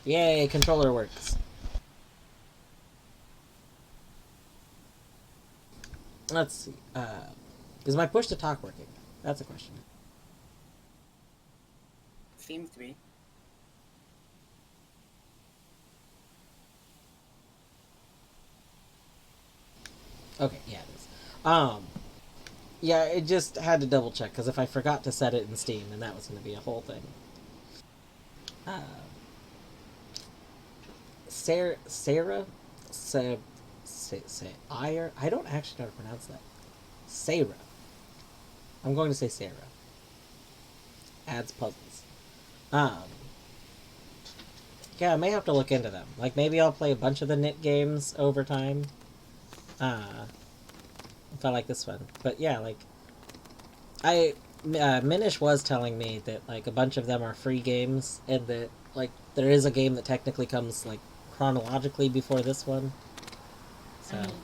Yay, controller works. Let's see. Is my push to talk working? That's a question. Seems to be. Okay, yeah, it is. Yeah, it just had to double check because if I forgot to set it in Steam, then that was going to be a whole thing. Uh, Sarah, say, I don't actually know how to pronounce that. Sarah. I'm going to say Sarah. Adds puzzles. Um, yeah, I may have to look into them. Like maybe I'll play a bunch of the Knytt games over time. Uh, if I like this one, but yeah, like I Minish was telling me that like a bunch of them are free games, and that like there is a game that technically comes like chronologically before this one. I So mean,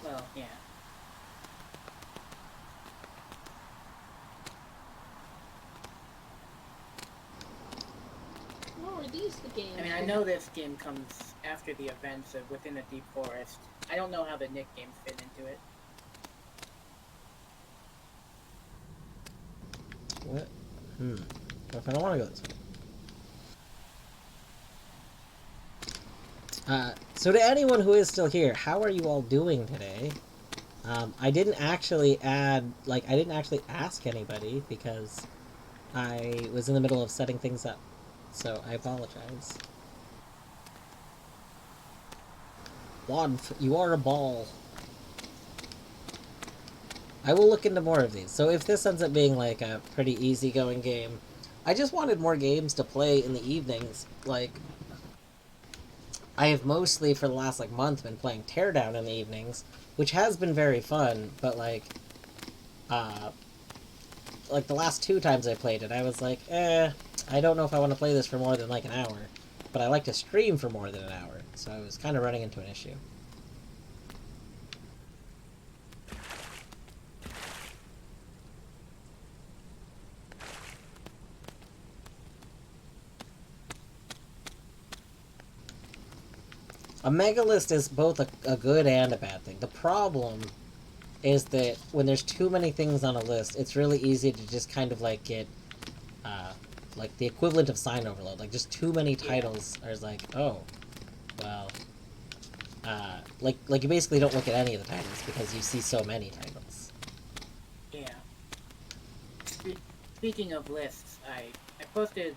well, yeah. Oh, are these the games? I mean, I know this game comes after the events of Within the Deep Forest. I don't know how the Knytt games fit into it. what? What if I don't want to go this way? So to anyone who is still here, how are you all doing today? I didn't actually I didn't actually ask anybody because I was in the middle of setting things up. So I apologize. Wadf, you are a ball. I will look into more of these. So if this ends up being like a pretty easygoing game, I just wanted more games to play in the evenings. Like I have mostly for the last like month been playing Teardown in the evenings, which has been very fun. But uh, like the last two times I played it, I was like, I don't know if I want to play this for more than like an hour. But I like to stream for more than an hour, so I was kind of running into an issue. A megalist is both a good and a bad thing. The problem is that when there's too many things on a list, it's really easy to just kind of like get uh, like the equivalent of sign overload. Like just too many Yeah. titles are like, oh, well, like you basically don't look at any of the titles because you see so many titles. Yeah. Speaking of lists, I posted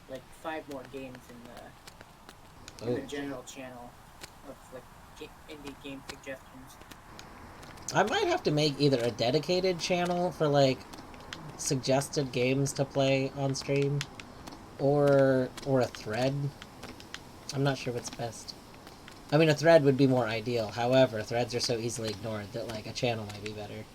like 5 more games in the Oh, general channel of like indie game suggestions. I might have to make either a dedicated channel for like suggested games to play on stream, or a thread. I'm not sure what's best. I mean, a thread would be more ideal. However, threads are so easily ignored that like a channel might be better.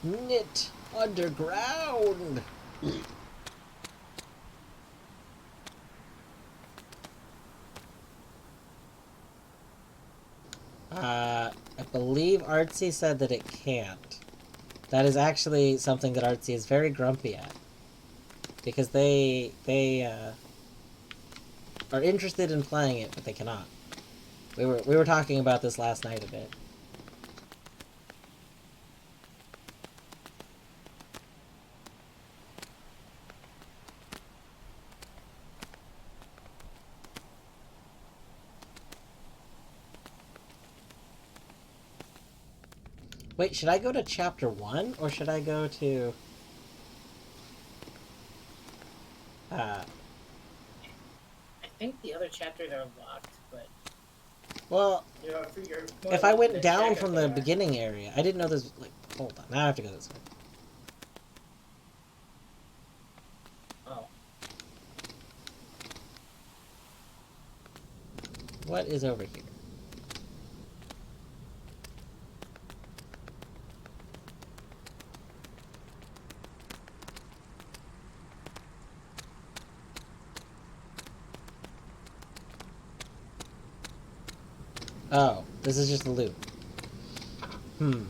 Knytt underground. I believe Artsy said that it can't. That is actually something that Artsy is very grumpy at because they are interested in playing it, but they cannot. We were talking about this last night a bit. Wait, should I go to chapter one or should I go to? Uh, I think the other chapters are locked, but well, you're more if I likely went to down check if from they the are. beginning area, I didn't know this. Like, hold on, now I have to go this way. Oh, What is over here? Oh, this is just a loop. Hmm.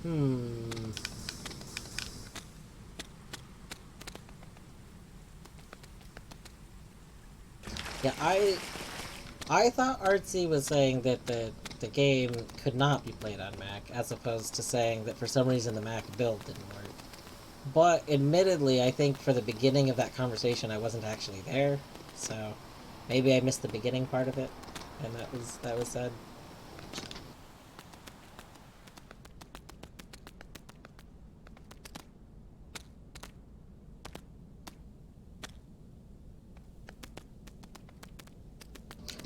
Hmm. Yeah, I thought Artsy was saying that the game could not be played on Mac, as opposed to saying that for some reason the Mac build didn't work. But admittedly, I think for the beginning of that conversation, I wasn't actually there, so maybe I missed the beginning part of it, and that was said.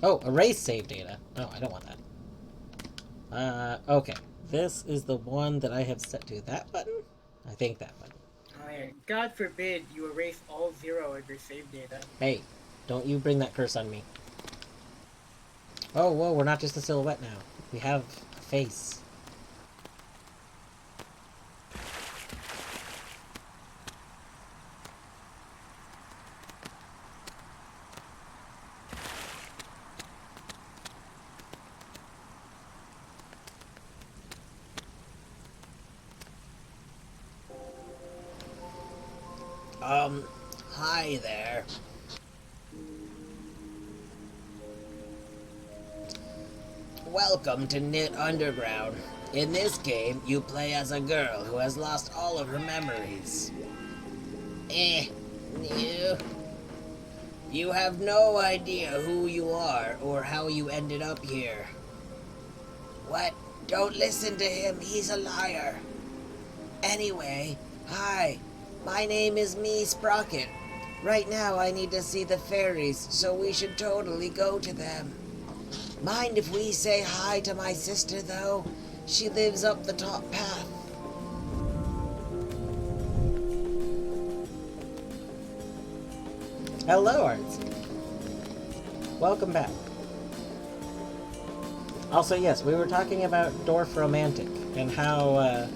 Oh, erase save data. No, I don't want that. Okay. This is the one that I have set to that button? I think that button. Oh, yeah. God forbid you erase all 0 of your save data. Hey, don't you bring that curse on me. Oh, whoa, we're not just a silhouette now. We have a face. Hi there. Welcome to Knytt Underground. In this game, you play as a girl who has lost all of her memories. Eh, you. You have no idea who you are or how you ended up here. What? Don't listen to him, he's a liar. Anyway, hi. My name is Me Sprocket. Right now I need to see the fairies, so we should totally go to them. Mind if we say hi to my sister, though? She lives up the top path. Hello, Arts. Welcome back. Also, yes, we were talking about Dwarf Romantic and how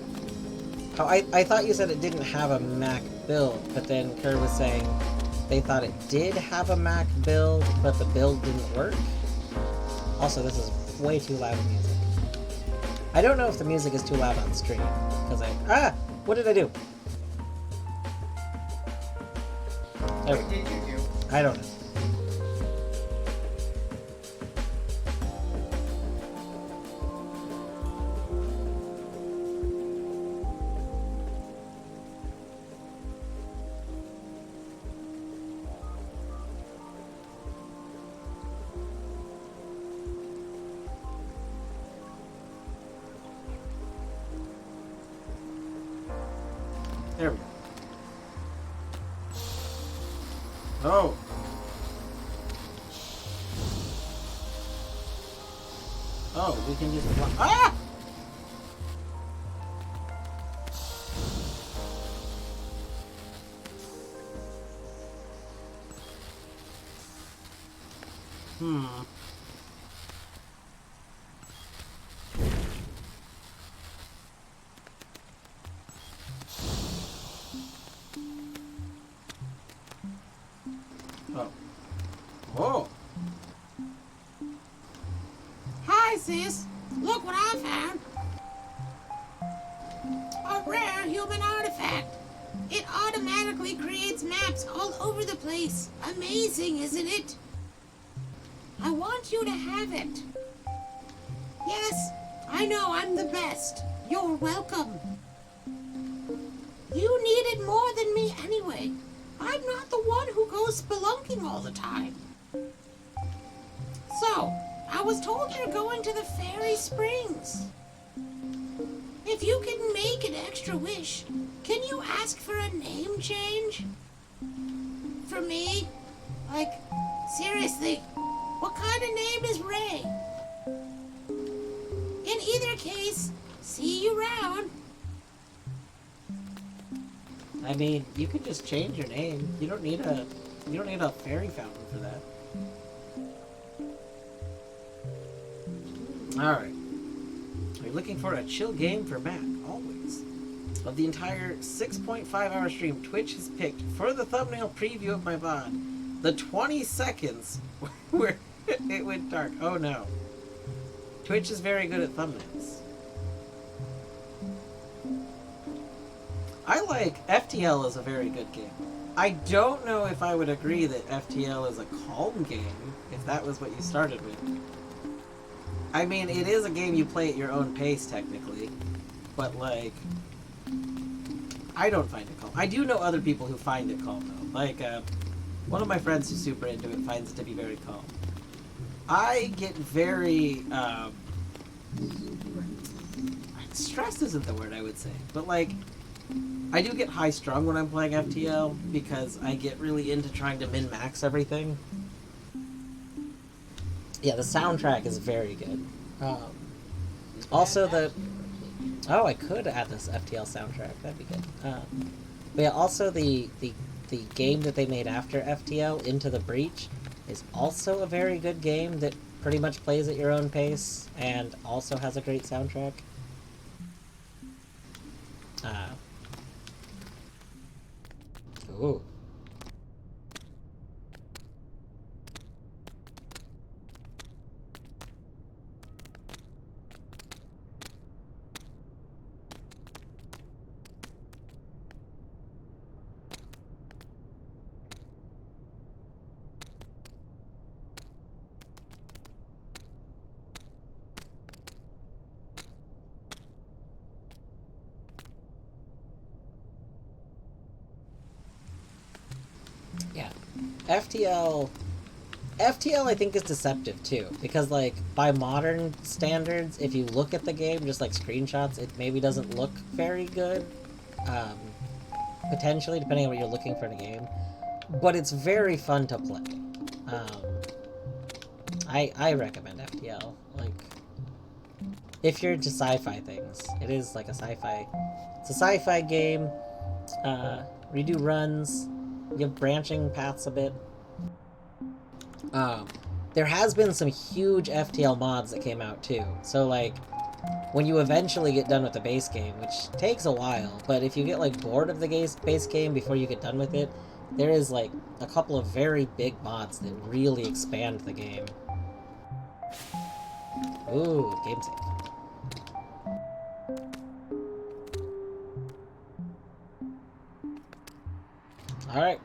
I thought you said it didn't have a Mac build, but then Kerr was saying they thought it did have a Mac build, but the build didn't work. Also, this is way too loud music. I don't know if the music is too loud on stream, because what did I do? What did you do? I don't know. There we go. Oh. Oh, we can just Ah! Hmm. Oh. Oh. Hi, sis. Look what I found. A rare human artifact. It automatically creates maps all over the place. Amazing, isn't it? I want you to have it. Yes, I know I'm the best. You're welcome. You need it more than me anyway. I'm not the one who goes spelunking all the time. So, I was told you're going to the Fairy Springs. If you can make an extra wish, can you ask for a name change? For me? Like, seriously, what kind of name is Ray? In either case, see you around. I mean, you can just change your name. You don't need a fairy fountain for that. Alright. You're looking for a chill game for Mac, always. Of the entire 6.5 hour stream, Twitch has picked for the thumbnail preview of my VOD The 20 seconds where it went dark. Oh no. Twitch is very good at thumbnails. I like FTL is a very good game. I don't know if I would agree that FTL is a calm game, if that was what you started with. I mean, it is a game you play at your own pace, technically. But, like, I don't find it calm. I do know other people who find it calm, though. Like, one of my friends who's super into it finds it to be very calm. I get very, stressed isn't the word I would say, but, like, I do get high-strung when I'm playing FTL because I get really into trying to min-max everything. Yeah, the soundtrack is very good. Also, the... Oh, I could add this FTL soundtrack. That'd be good. But yeah, also the game that they made after FTL, Into the Breach, is also a very good game that pretty much plays at your own pace and also has a great soundtrack. Ooh. Yeah. FTL I think is deceptive too, because like by modern standards, if you look at the game, just like screenshots, it maybe doesn't look very good. Potentially, depending on what you're looking for in a game. But it's very fun to play. I recommend FTL. Like, if you're into sci-fi things, it is like a sci-fi. It's a sci-fi game. Redo runs. You have branching paths a bit. There has been some huge FTL mods that came out too. So like, when you eventually get done with the base game, which takes a while, but if you get like bored of the base game before you get done with it, there is like a couple of very big mods that really expand the game. Ooh, game save. Alright.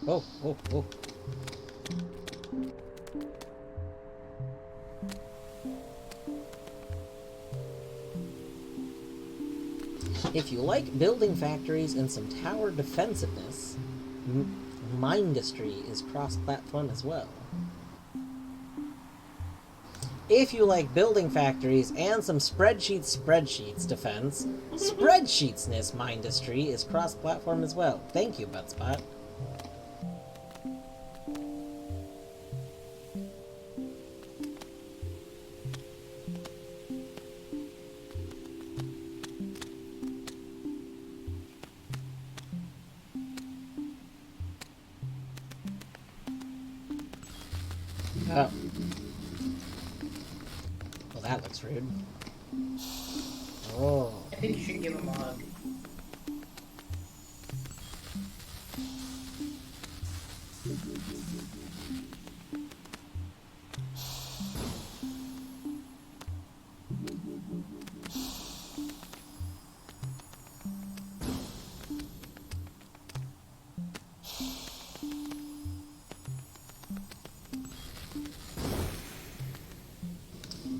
Oh, oh, oh. If you like building factories and some tower defensiveness, Mindustry is cross-platform as well. If you like building factories and some spreadsheets defense, Spreadsheetsness Mindustry is cross-platform as well. Thank you, Budspot. Oh. Well, that looks rude. Oh. I think you should give him a hug.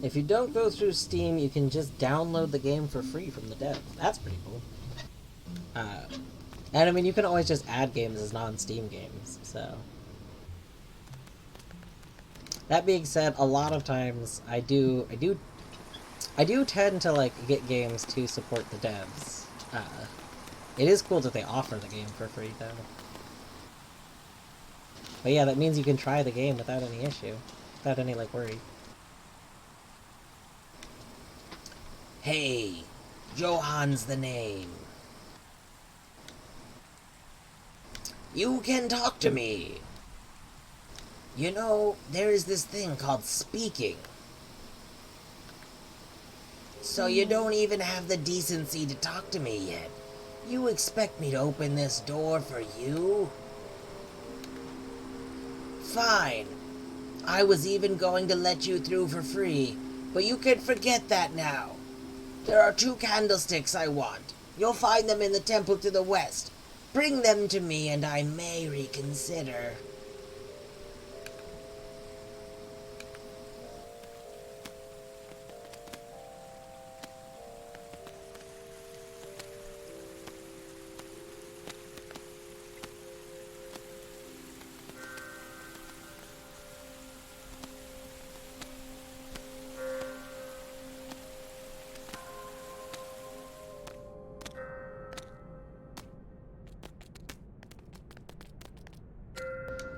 If you don't go through Steam, you can just download the game for free from the dev. That's pretty cool. And I mean, you can always just add games as non-Steam games, so... That being said, a lot of times I do tend to like get games to support the devs. It is cool that they offer the game for free though. But yeah, that means you can try the game without any issue, without any like worry. Hey, Johan's the name. You can talk to me. You know, there is this thing called speaking. So you don't even have the decency to talk to me yet. You expect me to open this door for you? Fine. I was even going to let you through for free, but you can forget that now. There are 2 candlesticks I want. You'll find them in the temple to the west. Bring them to me and I may reconsider.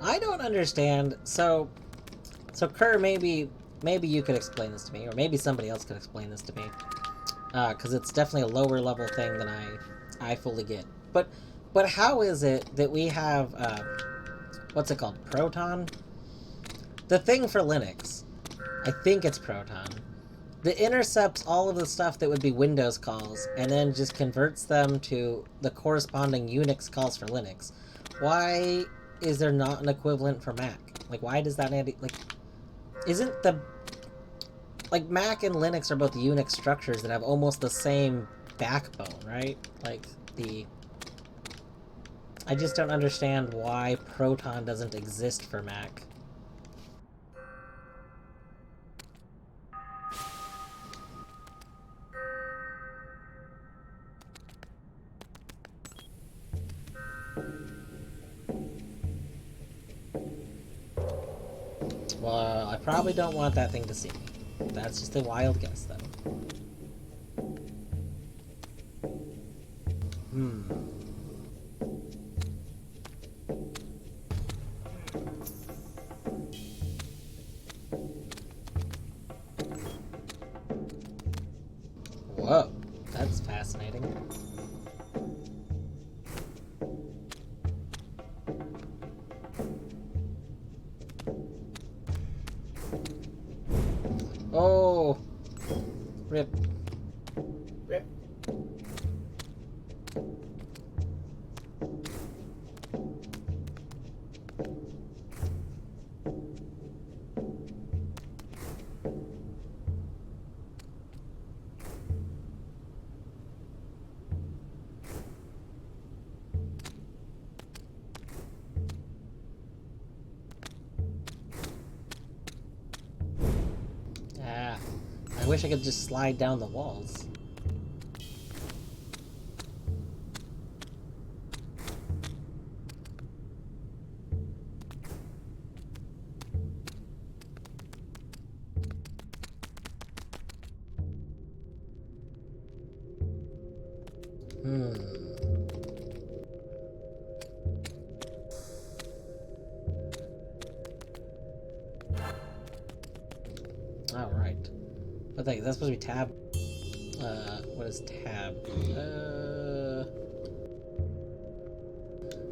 I don't understand. So Kerr, maybe you could explain this to me, or maybe somebody else could explain this to me, because it's definitely a lower level thing than I fully get. But how is it that we have what's it called, Proton? The thing for Linux, I think it's Proton. That intercepts all of the stuff that would be Windows calls, and then just converts them to the corresponding Unix calls for Linux. Why is there not an equivalent for Mac? Like, why does that like, isn't the, like, Mac and Linux are both Unix structures that have almost the same backbone, right? Like, I just don't understand why Proton doesn't exist for Mac. Well, I probably don't want that thing to see me. That's just a wild guess, though. Whoa, that's fascinating. Oh, rip. Rip. I wish I could just slide down the walls. Alright. What the heck? Is that supposed to be tab? What is tab?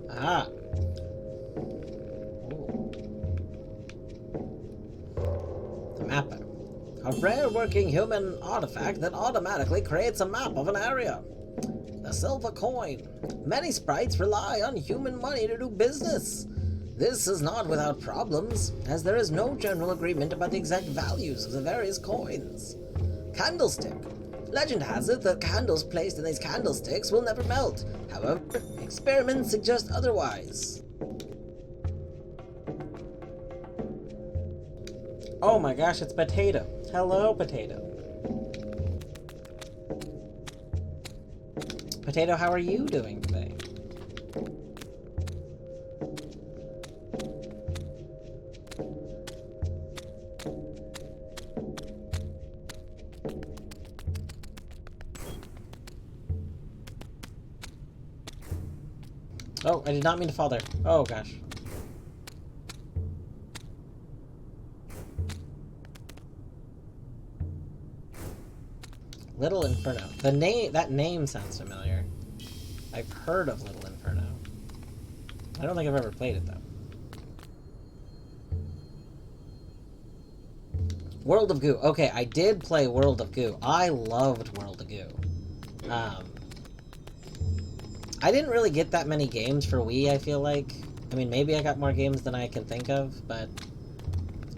Ah! Ooh. The mapper. A rare working human artifact that automatically creates a map of an area. The silver coin. Many sprites rely on human money to do business. This is not without problems, as there is no general agreement about the exact values of the various coins. Candlestick. Legend has it that candles placed in these candlesticks will never melt. However, experiments suggest otherwise. Oh my gosh, it's Potato. Hello, Potato. Potato, how are you doing today? Oh, I did not mean to fall there. Oh, gosh. Little Inferno. That name sounds familiar. I've heard of Little Inferno. I don't think I've ever played it, though. World of Goo. Okay, I did play World of Goo. I loved World of Goo. I didn't really get that many games for Wii, I feel like. I mean, maybe I got more games than I can think of, but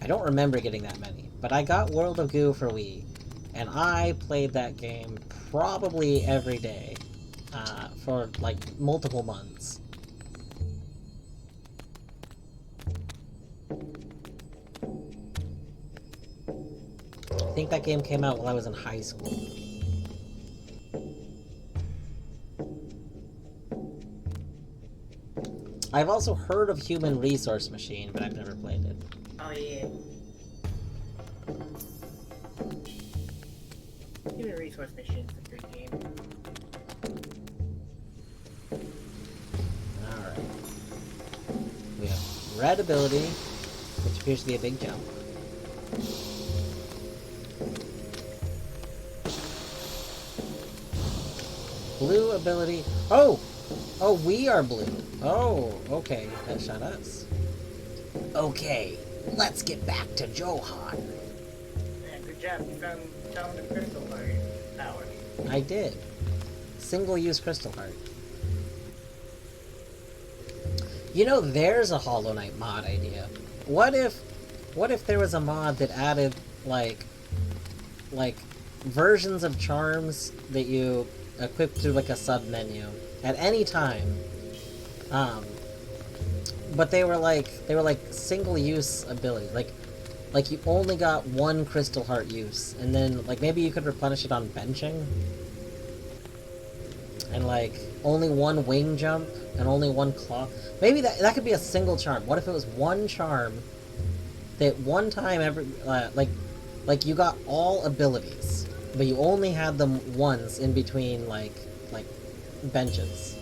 I don't remember getting that many. But I got World of Goo for Wii, and I played that game probably every day for like multiple months. I think that game came out while I was in high school. I've also heard of Human Resource Machine, but I've never played it. Oh yeah. Human Resource Machine's a good game. Alright. We have red ability, which appears to be a big jump. Blue ability. Oh! Oh, we are blue. Oh, okay. That shot us. Okay, let's get back to Johan. Yeah, good job. You found the crystal heart power. I did. Single-use crystal heart. You know, there's a Hollow Knight mod idea. What if there was a mod that added like versions of charms that you equip through like a sub menu at any time, but they were like single use abilities, like you only got one crystal heart use, and then like maybe you could replenish it on benching, and like only one wing jump and only one claw. Maybe that could be a single charm. What if it was one charm that one time every like you got all abilities, but you only had them once in between like benches.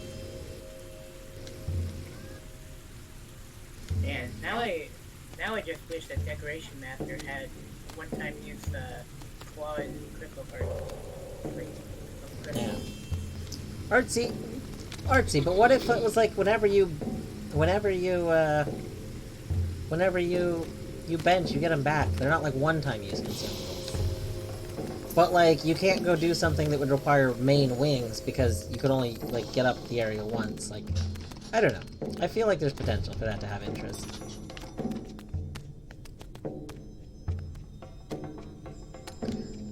Yeah, now I just wish that Decoration Master had one-time use claw and crystal heart. Yeah. Artsy, but what if it was like whenever you bench, you get them back. They're not like one-time use consumables. But like you can't go do something that would require main wings because you could only like get up the area once. Like, I don't know. I feel like there's potential for that to have interest.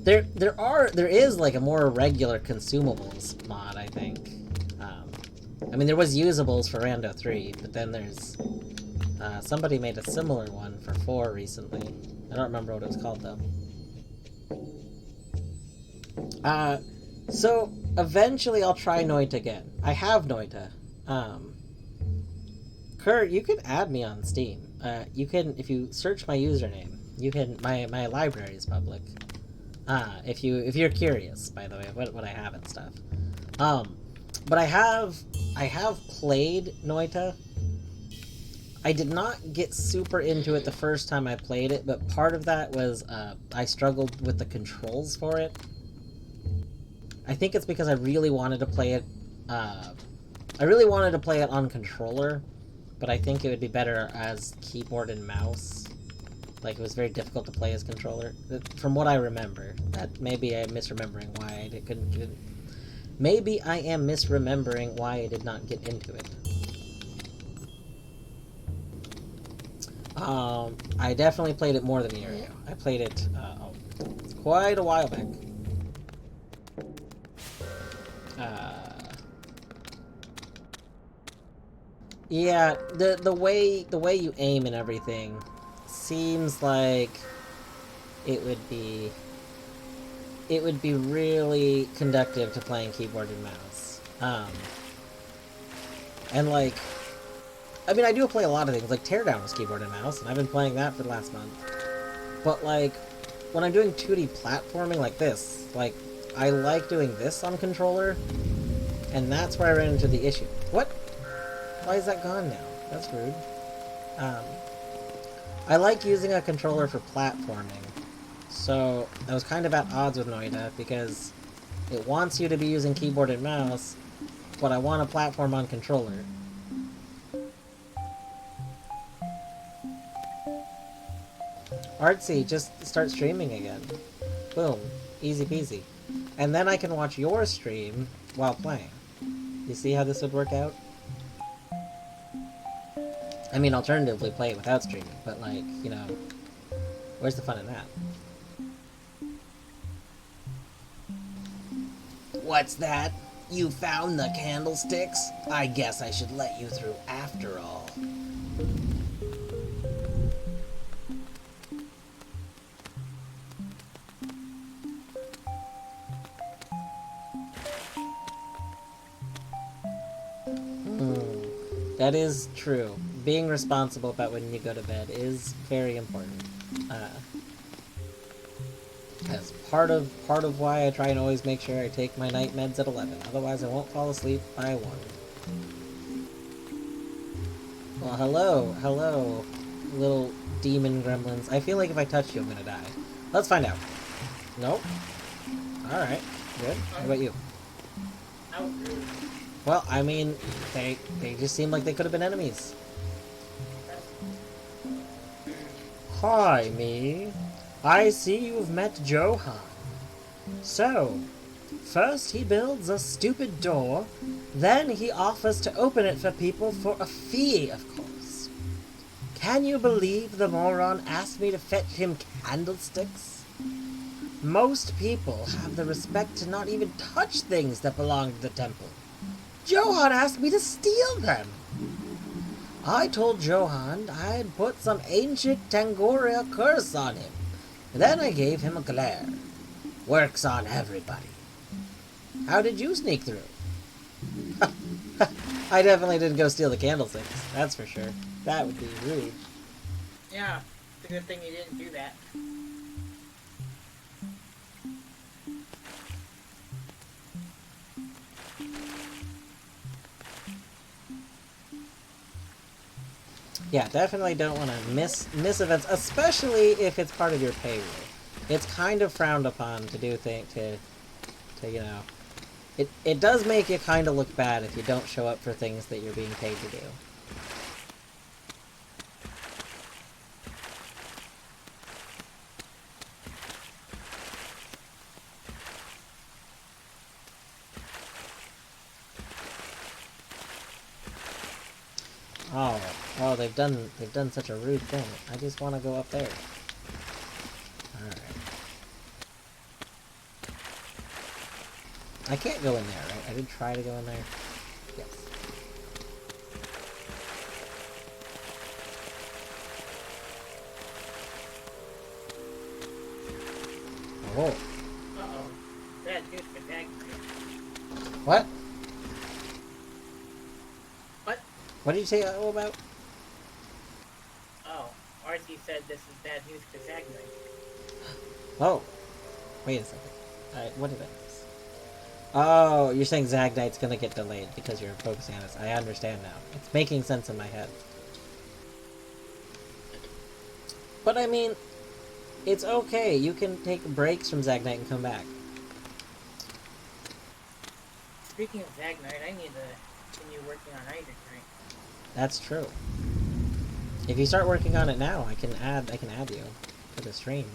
There is like a more regular consumables mod, I think. I mean, there was usables for Rando 3, but then there's somebody made a similar one for 4 recently. I don't remember what it was called though. So eventually I'll try Knytt again. I have Knytt. Kurt, you can add me on Steam. You can, if you search my username, you can, my library is public. If you're curious, by the way, what I have and stuff. But I have played Knytt. I did not get super into it the first time I played it, but part of that was I struggled with the controls for it. I think it's because I really wanted to play it. I really wanted to play it on controller, but I think it would be better as keyboard and mouse. Like, it was very difficult to play as controller, from what I remember. That maybe I'm misremembering why I couldn't. Maybe I am misremembering why I did not get into it. I definitely played it more than a year ago. I played it quite a while back. Yeah, the way you aim and everything seems like it would be really conductive to playing keyboard and mouse. And like, I mean, I do play a lot of things, like Teardown was keyboard and mouse, and I've been playing that for the last month. But like, when I'm doing 2D platforming like this, like, I like doing this on controller, and that's where I ran into the issue. What? Why is that gone now? That's rude. I like using a controller for platforming, so I was kind of at odds with Knytt because it wants you to be using keyboard and mouse, but I want a platform on controller. Artsy, just start streaming again. Boom. Easy peasy. And then I can watch your stream while playing. You see how this would work out? I mean, alternatively, play it without streaming, but, like, you know, where's the fun in that? What's that? You found the candlesticks? I guess I should let you through after all. That is true. Being responsible about when you go to bed is very important. That's part of why I try and always make sure I take my night meds at 11. Otherwise, I won't fall asleep by 1. Well, hello, little demon gremlins. I feel like if I touch you, I'm gonna die. Let's find out. Nope. All right. Good. How about you? Well, I mean, they just seem like they could have been enemies. Hi, me. I see you've met Johann. So, first he builds a stupid door, then he offers to open it for people for a fee, of course. Can you believe the moron asked me to fetch him candlesticks? Most people have the respect to not even touch things that belong to the temple. Johann asked me to steal them. I told Johann I'd put some ancient Tangoria curse on him. Then I gave him a glare. Works on everybody. How did you sneak through? I definitely didn't go steal the candlesticks, that's for sure. That would be rude. Yeah, it's a good thing you didn't do that. Yeah, definitely don't want to miss events, especially if it's part of your payroll. It's kind of frowned upon to do things to you know. It does make you kind of look bad if you don't show up for things that you're being paid to do. Oh, they've done such a rude thing. I just want to go up there. Alright. I can't go in there, right? I did try to go in there. Yes. Oh. Uh-oh. That dude's attacking me. What? What? What did you say about? Oh, RC said this is bad news for Zagnite. Oh. Wait a second. What did I miss? Oh, you're saying Zagnite's gonna get delayed because you're focusing on this. I understand now. It's making sense in my head. But I mean, it's okay. You can take breaks from Zagnite and come back. Speaking of Zagnite, I need to continue working on Iron Knight. That's true. If you start working on it now, I can add you to the stream.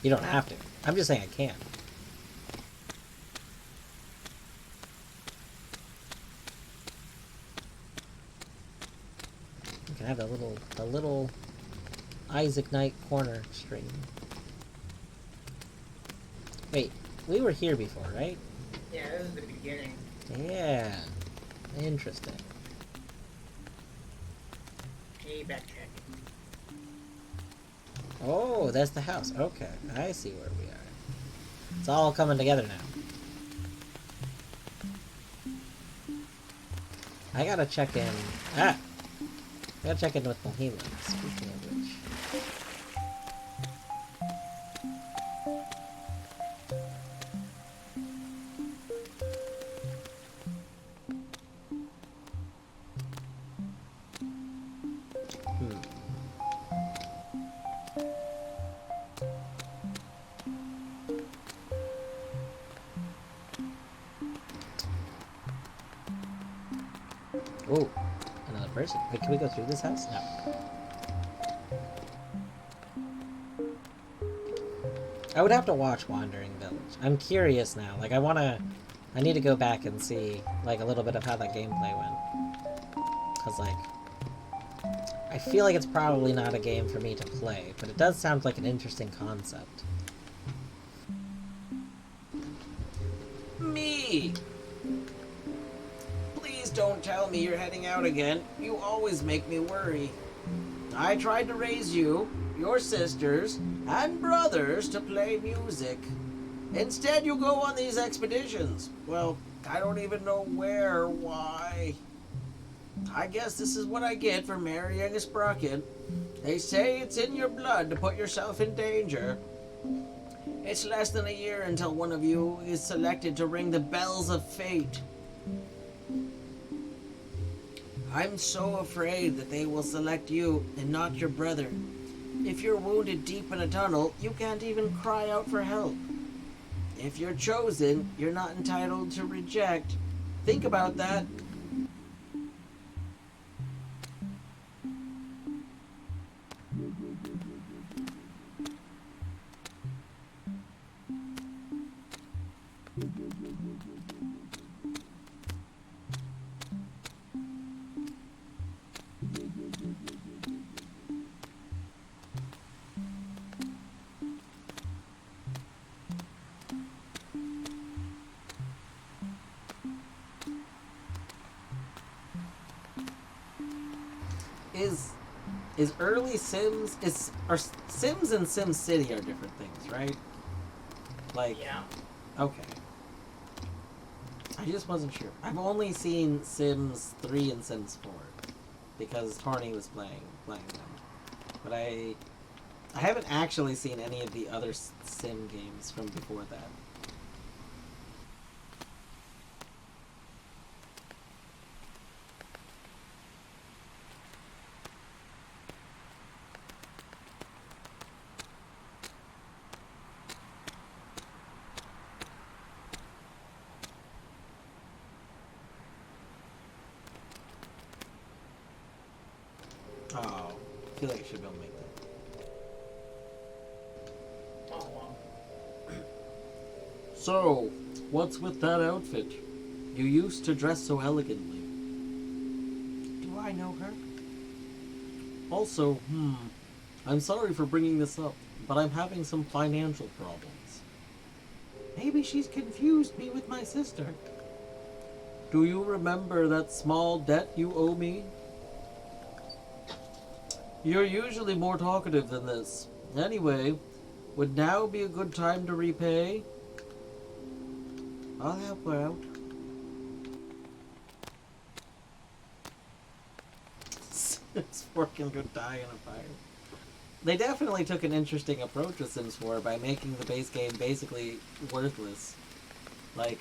You don't have to. I'm just saying I can. You can have the little Isaac Knight corner stream. Wait, we were here before, right? Yeah, this is the beginning. Yeah. Interesting. Hey, backtrack. Oh, that's the house. Okay, I see where we are. It's all coming together now. I gotta check in. I gotta check in with Bohemian, speaking of which. Oh, another person. Wait, can we go through this house? No. I would have to watch Wandering Village. I'm curious now. Like, I need to go back and see, like, a little bit of how that gameplay went. Because, like, I feel like it's probably not a game for me to play, but it does sound like an interesting concept. Me! Please don't tell me you're heading out again. You always make me worry. I tried to raise you, your sisters, and brothers to play music. Instead, you go on these expeditions. Well, I don't even know where or why. I guess this is what I get for marrying a sprocket. They say it's in your blood to put yourself in danger. It's less than a year until one of you is selected to ring the bells of fate. I'm so afraid that they will select you and not your brother. If you're wounded deep in a tunnel, you can't even cry out for help. If you're chosen, you're not entitled to reject. Think about that. Is early Sims Sims and Sim City are different things, right? Like, Yeah. okay. I just wasn't sure. I've only seen Sims 3 and Sims 4 because Torny was playing them, but I haven't actually seen any of the other Sim games from before that. Oh, I feel like I should be able to make that. Oh, well. So, what's with that outfit? You used to dress so elegantly. Do I know her? Also, I'm sorry for bringing this up, but I'm having some financial problems. Maybe she's confused me with my sister. Do you remember that small debt you owe me? You're usually more talkative than this. Anyway, would now be a good time to repay? I'll help her out. Sims 4 can go die in a fire. They definitely took an interesting approach with Sims 4 by making the base game basically worthless. Like,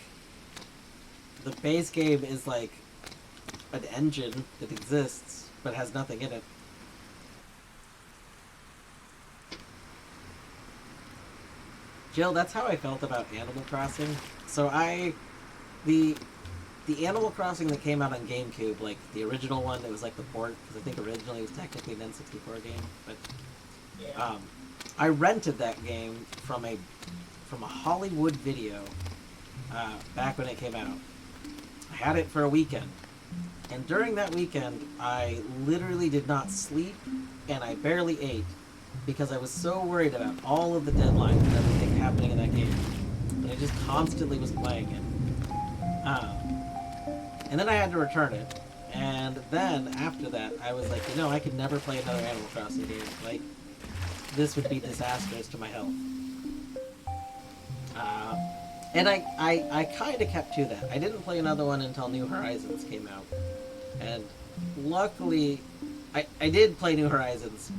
the base game is like an engine that exists, but has nothing in it. Jill, that's how I felt about Animal Crossing. So the Animal Crossing that came out on GameCube, like the original one, it was like the port, because I think originally it was technically an N64 game, but Yeah. I rented that game from a Hollywood Video back when it came out. I had it for a weekend, and during that weekend, I literally did not sleep, and I barely ate, because I was so worried about all of the deadlines and everything happening in that game. But I just constantly was playing it. And then I had to return it. And then, after that, I was like, I could never play another Animal Crossing game. Like, this would be disastrous to my health. And I kind of kept to that. I didn't play another one until New Horizons came out. And luckily, I did play New Horizons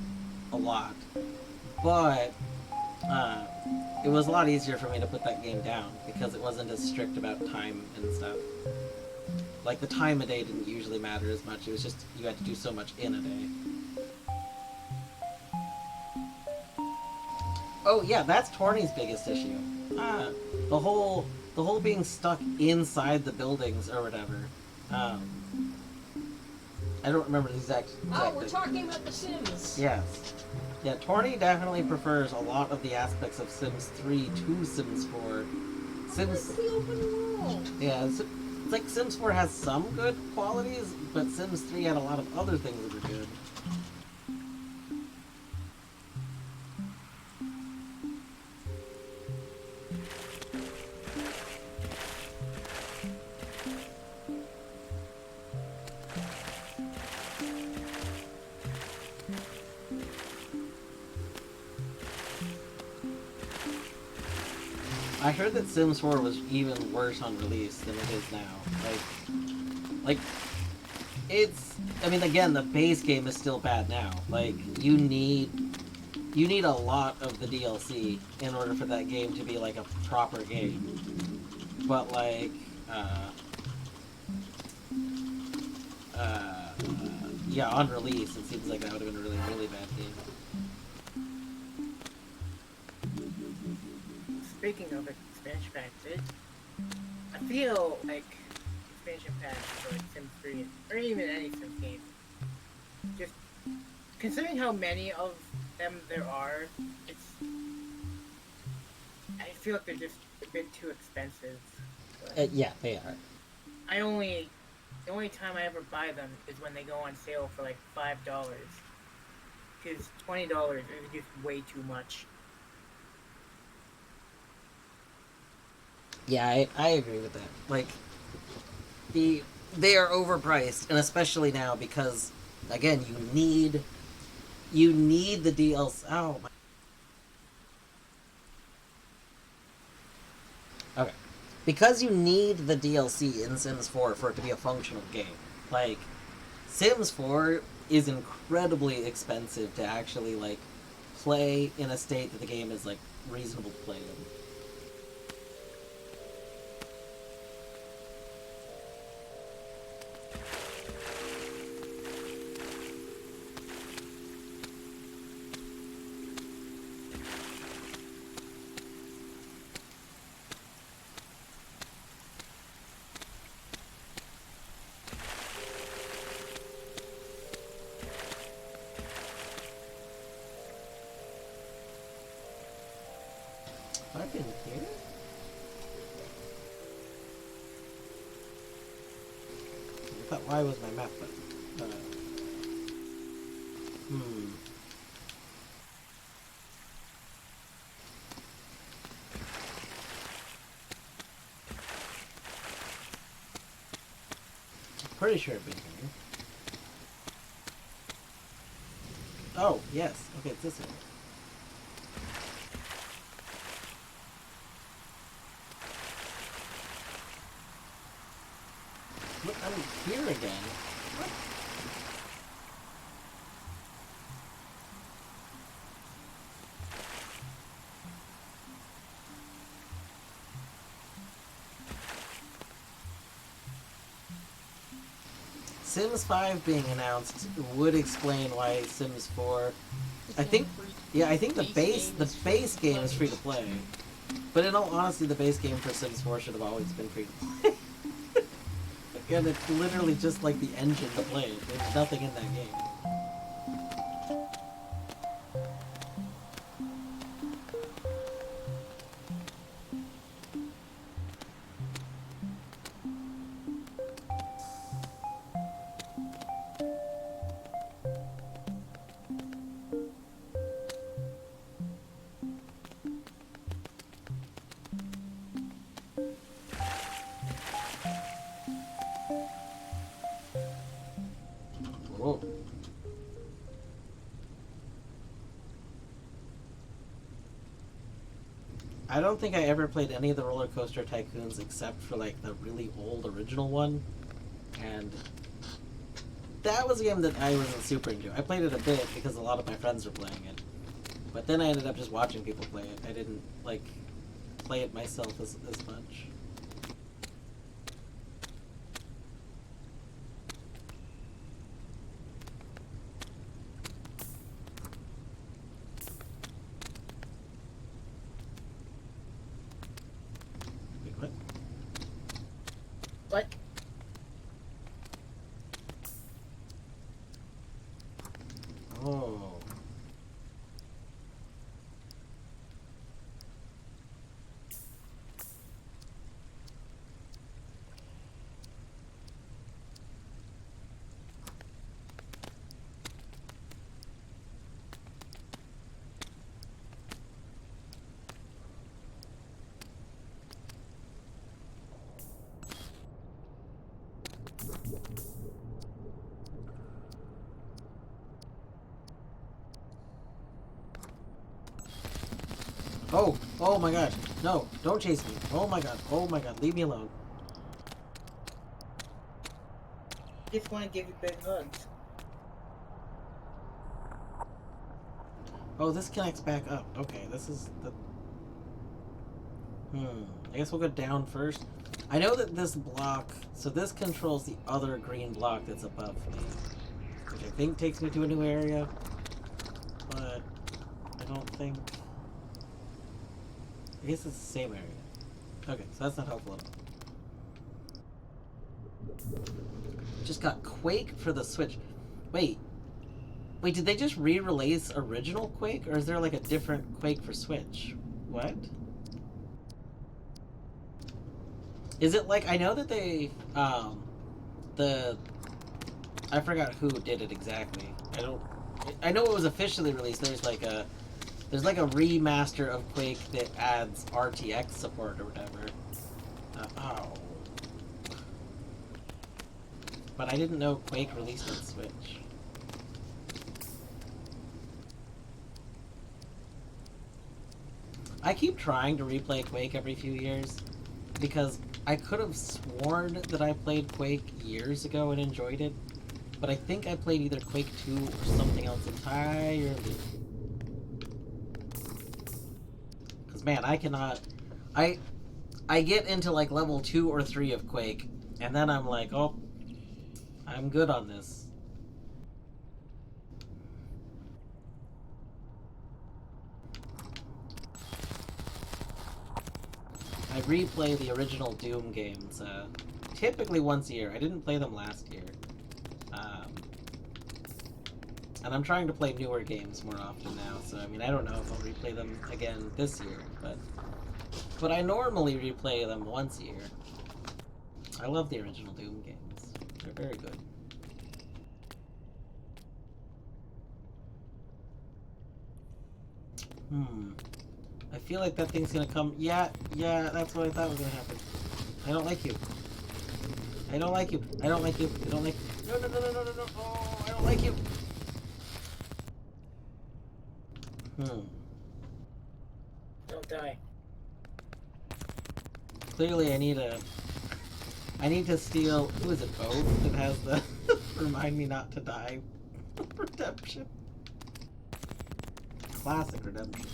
a lot, but it was a lot easier for me to put that game down because it wasn't as strict about time and stuff. Like, the time of day didn't usually matter as much. It was just you had to do so much in a day. Oh yeah, that's Torny's biggest issue. The whole being stuck inside the buildings or whatever. I don't remember the exact Oh, we're thing. talking about The Sims. Yes. Yeah, Torny definitely prefers a lot of the aspects of Sims 3 to Sims 4. It's the open world. Yeah, It's like Sims 4 has some good qualities, but Sims 3 had a lot of other things that were good. I heard that Sims 4 was even worse on release than it is now. Like it's. I mean, again, the base game is still bad now. Like you need a lot of the DLC in order for that game to be like a proper game. But like, uh, uh, yeah, on release, it seems like that would have been a really, really bad game. Speaking of expansion packs, I feel like expansion packs for like Sims 3 or even any Sims game, just considering how many of them there are, I feel like they're just a bit too expensive. Yeah, they are. The only time I ever buy them is when they go on sale for like $5, because $20 is just way too much. Yeah, I agree with that. Like they are overpriced, and especially now because again you need the DLC. Oh my. Okay, because you need the DLC in Sims 4 for it to be a functional game. Like Sims 4 is incredibly expensive to actually like play in a state that the game is like reasonable to play in. I've been here. I thought Y was my map button. Hmm. Pretty sure I've been here. Oh, yes. Okay, it's this way. Look, I'm here again. What? Sims 5 being announced would explain why Sims 4. I think, yeah, I think the base game is free to play. But in all honesty, the base game for Sims 4 should have always been free to play. Again, it's literally just like the engine to play it. There's nothing in that game. Whoa. I don't think I ever played any of the Roller Coaster Tycoons except for like the really old original one, and that was a game that I wasn't super into. I played it a bit because a lot of my friends were playing it, but then I ended up just watching people play it. I didn't like play it myself as much. Wait, what? But Oh. Oh, oh my gosh. No, don't chase me. Oh my god, leave me alone. Just want to give you big hugs. Oh, this connects back up. Okay, this is the... I guess we'll go down first. I know that this block... So this controls the other green block that's above me. Which I think takes me to a new area. But... I don't think... I guess it's the same area. Okay, so that's not helpful at all. Just got Quake for the Switch. Wait, did they just re-release original Quake? Or is there like a different Quake for Switch? What? Is it like, I know that they, I forgot who did it exactly. I know it was officially released. There's like a remaster of Quake that adds RTX support or whatever. Oh. But I didn't know Quake released on Switch. I keep trying to replay Quake every few years because I could have sworn that I played Quake years ago and enjoyed it, but I think I played either Quake 2 or something else entirely. Because man, I cannot... I get into like level 2 or 3 of Quake, and then I'm like, oh, I'm good on this. I replay the original Doom games typically once a year. I didn't play them last year. And I'm trying to play newer games more often now, so I mean, I don't know if I'll replay them again this year, but I normally replay them once a year. I love the original Doom games. They're very good. I feel like that thing's gonna come. Yeah, that's what I thought was gonna happen. I don't like you. I don't like you. I don't like you. I don't like you. No. Oh, I don't like you. Don't die. Clearly, I need to steal. Who is it? Oath that has the remind me not to die redemption. Classic redemption.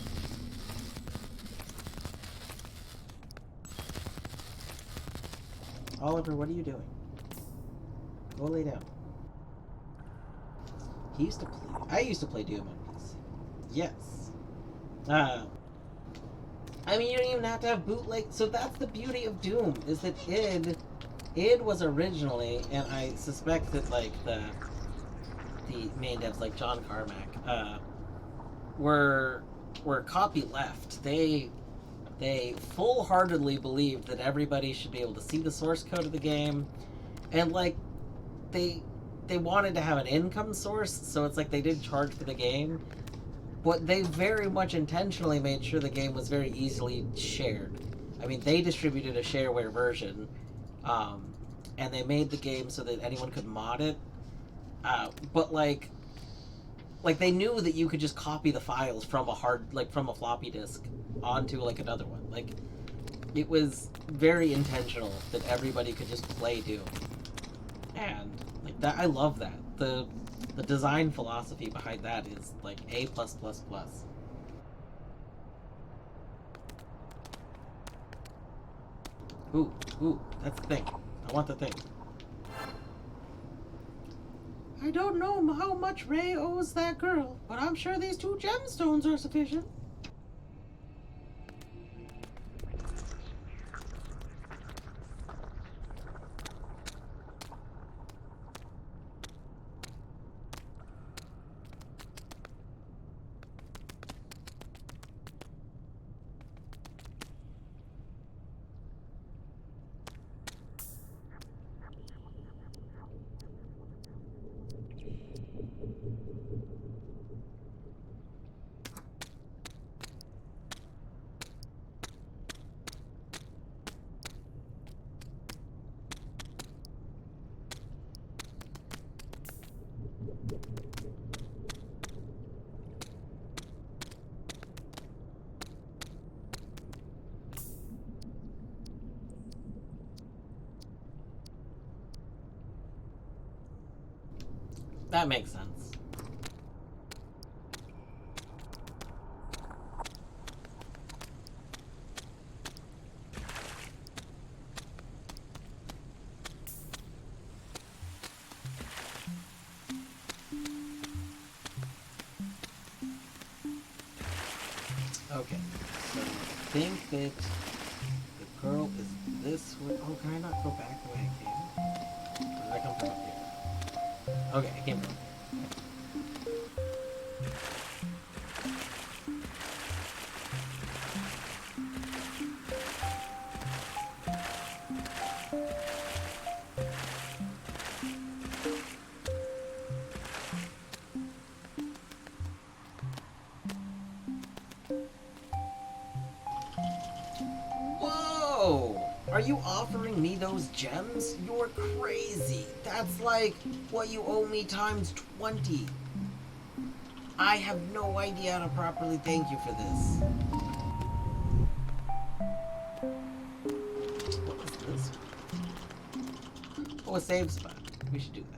Oliver, what are you doing? Go lay down. I used to play Doom on PC. Yes. I mean, you don't even have to have bootleg. So that's the beauty of Doom, is that id was originally, and I suspect that like the main devs like John Carmack were copy left. They full-heartedly believed that everybody should be able to see the source code of the game, and like they wanted to have an income source, so it's like they did charge for the game, but they very much intentionally made sure the game was very easily shared. I mean, they distributed a shareware version, and they made the game so that anyone could mod it, but like they knew that you could just copy the files from from a floppy disk onto like another one. Like, it was very intentional that everybody could just play Doom, and like that, I love that. The design philosophy behind that is like A+++. Ooh, that's the thing. I want the thing. I don't know how much Ray owes that girl, but I'm sure these 2 gemstones are sufficient. That makes sense. Okay, so I think that the girl is this way. Oh, can I not go back the way I came? Or did I come from up here? Okay, I came from up here. Whoa! Are you offering me those gems? You're crazy. That's like what you owe me times 20. I have no idea how to properly thank you for this. What was this? Oh, a save spot. We should do that.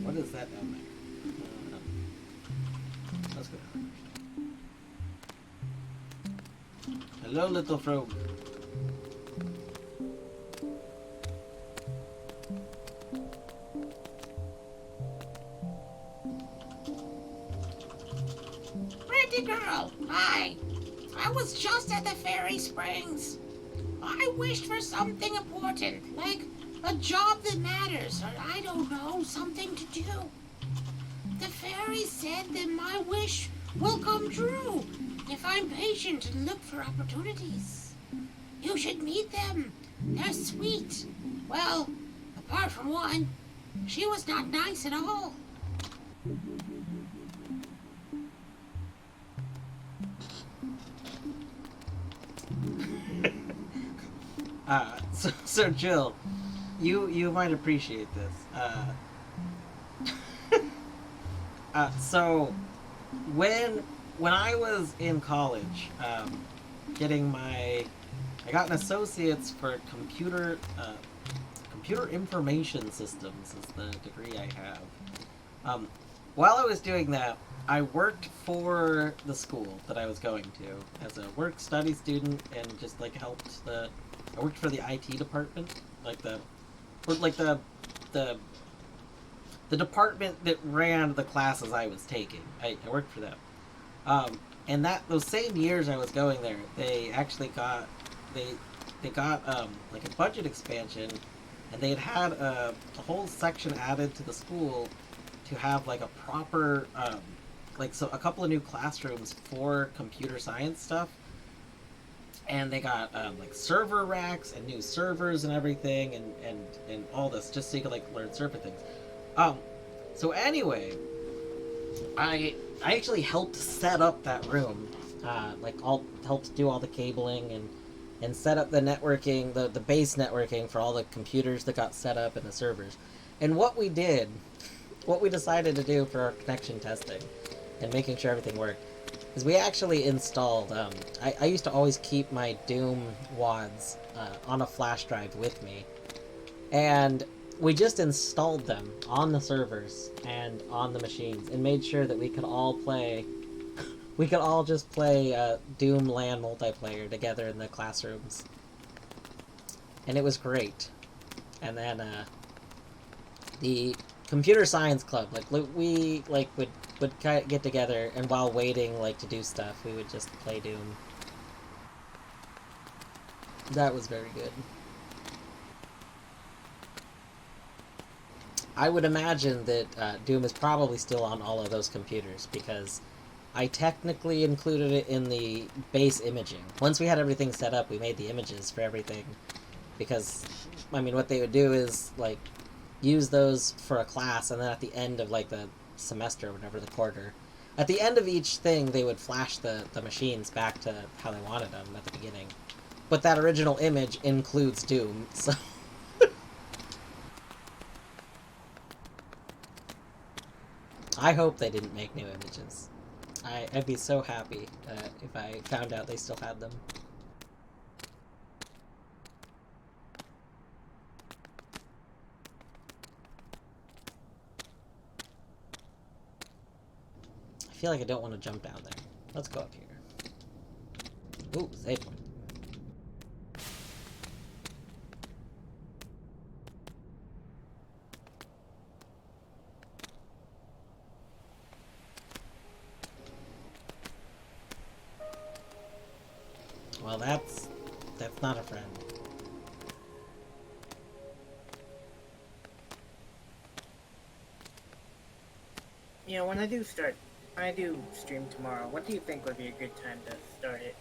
What is that down there? Let's go down there. Hello, little frog. Pretty girl, hi. I was just at the Fairy Springs. I wished for something important, like a job that matters, or I don't know, something to do. The fairy said that my wish will come true if I'm patient and look for opportunities. You should meet them. They're sweet. Well, apart from one, she was not nice at all. So Jill, you might appreciate this. So when I was in college, I got an associate's for computer information systems is the degree I have. While I was doing that, I worked for the school that I was going to as a work-study student and just like I worked for the IT department, the department that ran the classes I was taking. I worked for them. And those same years I was going there, they actually got like a budget expansion, and they had a whole section added to the school to have like a proper a couple of new classrooms for computer science stuff. And they got like server racks and new servers and everything and all this just so you could like learn server things. So anyway, I actually helped set up that room, helped do all the cabling and set up the networking, the base networking for all the computers that got set up and the servers. And what we decided to do for our connection testing and making sure everything worked is we actually installed, I used to always keep my Doom WADs on a flash drive with me, and we just installed them on the servers and on the machines and made sure that we could all just play Doom LAN multiplayer together in the classrooms. And it was great. And then the computer science club, we would get together, and while waiting to do stuff, we would just play Doom. That was very good. I would imagine that Doom is probably still on all of those computers, because I technically included it in the base imaging. Once we had everything set up, we made the images for everything, because, what they would do is, use those for a class, and then at the end of, the semester, or whatever, the quarter, at the end of each thing, they would flash the machines back to how they wanted them at the beginning. But that original image includes Doom, so... I hope they didn't make new images. I'd be so happy if I found out they still had them. I feel like I don't want to jump down there. Let's go up here. Ooh, save point. Well, that's not a friend. You know, when I do stream tomorrow, what do you think would be a good time to start it?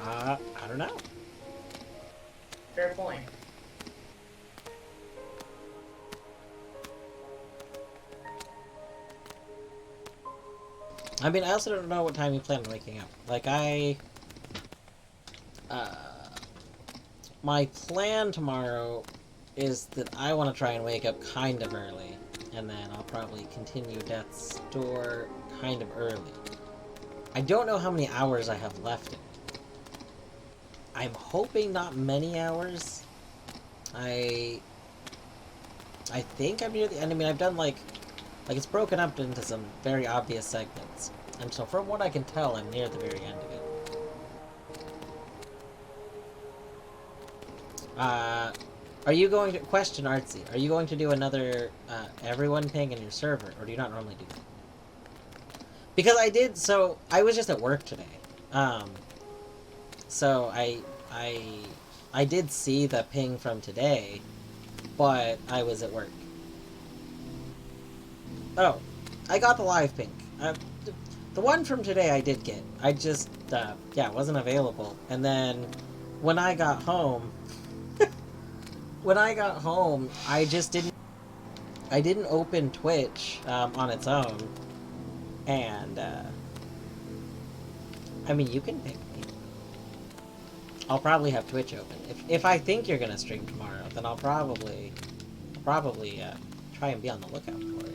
I don't know. Fair point. I mean, I also don't know what time you plan on waking up. Like, my plan tomorrow is that I want to try and wake up kind of early, and then I'll probably continue Death's Door kind of early. I don't know how many hours I have left in it. I'm hoping not many hours. I think I'm near the end. I mean, I've done like it's broken up into some very obvious segments. And so from what I can tell, I'm near the very end of it. Are you going to... Question, Artsy. Are you going to do another everyone ping in your server? Or do you not normally do that? Because I did... So, I was just at work today. So, I did see the ping from today, but I was at work. Oh, I got the live ping. The one from today I did get. I just, yeah, wasn't available. And then, when I got home... I just didn't... I didn't open Twitch, on its own. And, I mean, you can pick me. I'll probably have Twitch open. If I think you're gonna stream tomorrow, then I'll probably try and be on the lookout for it.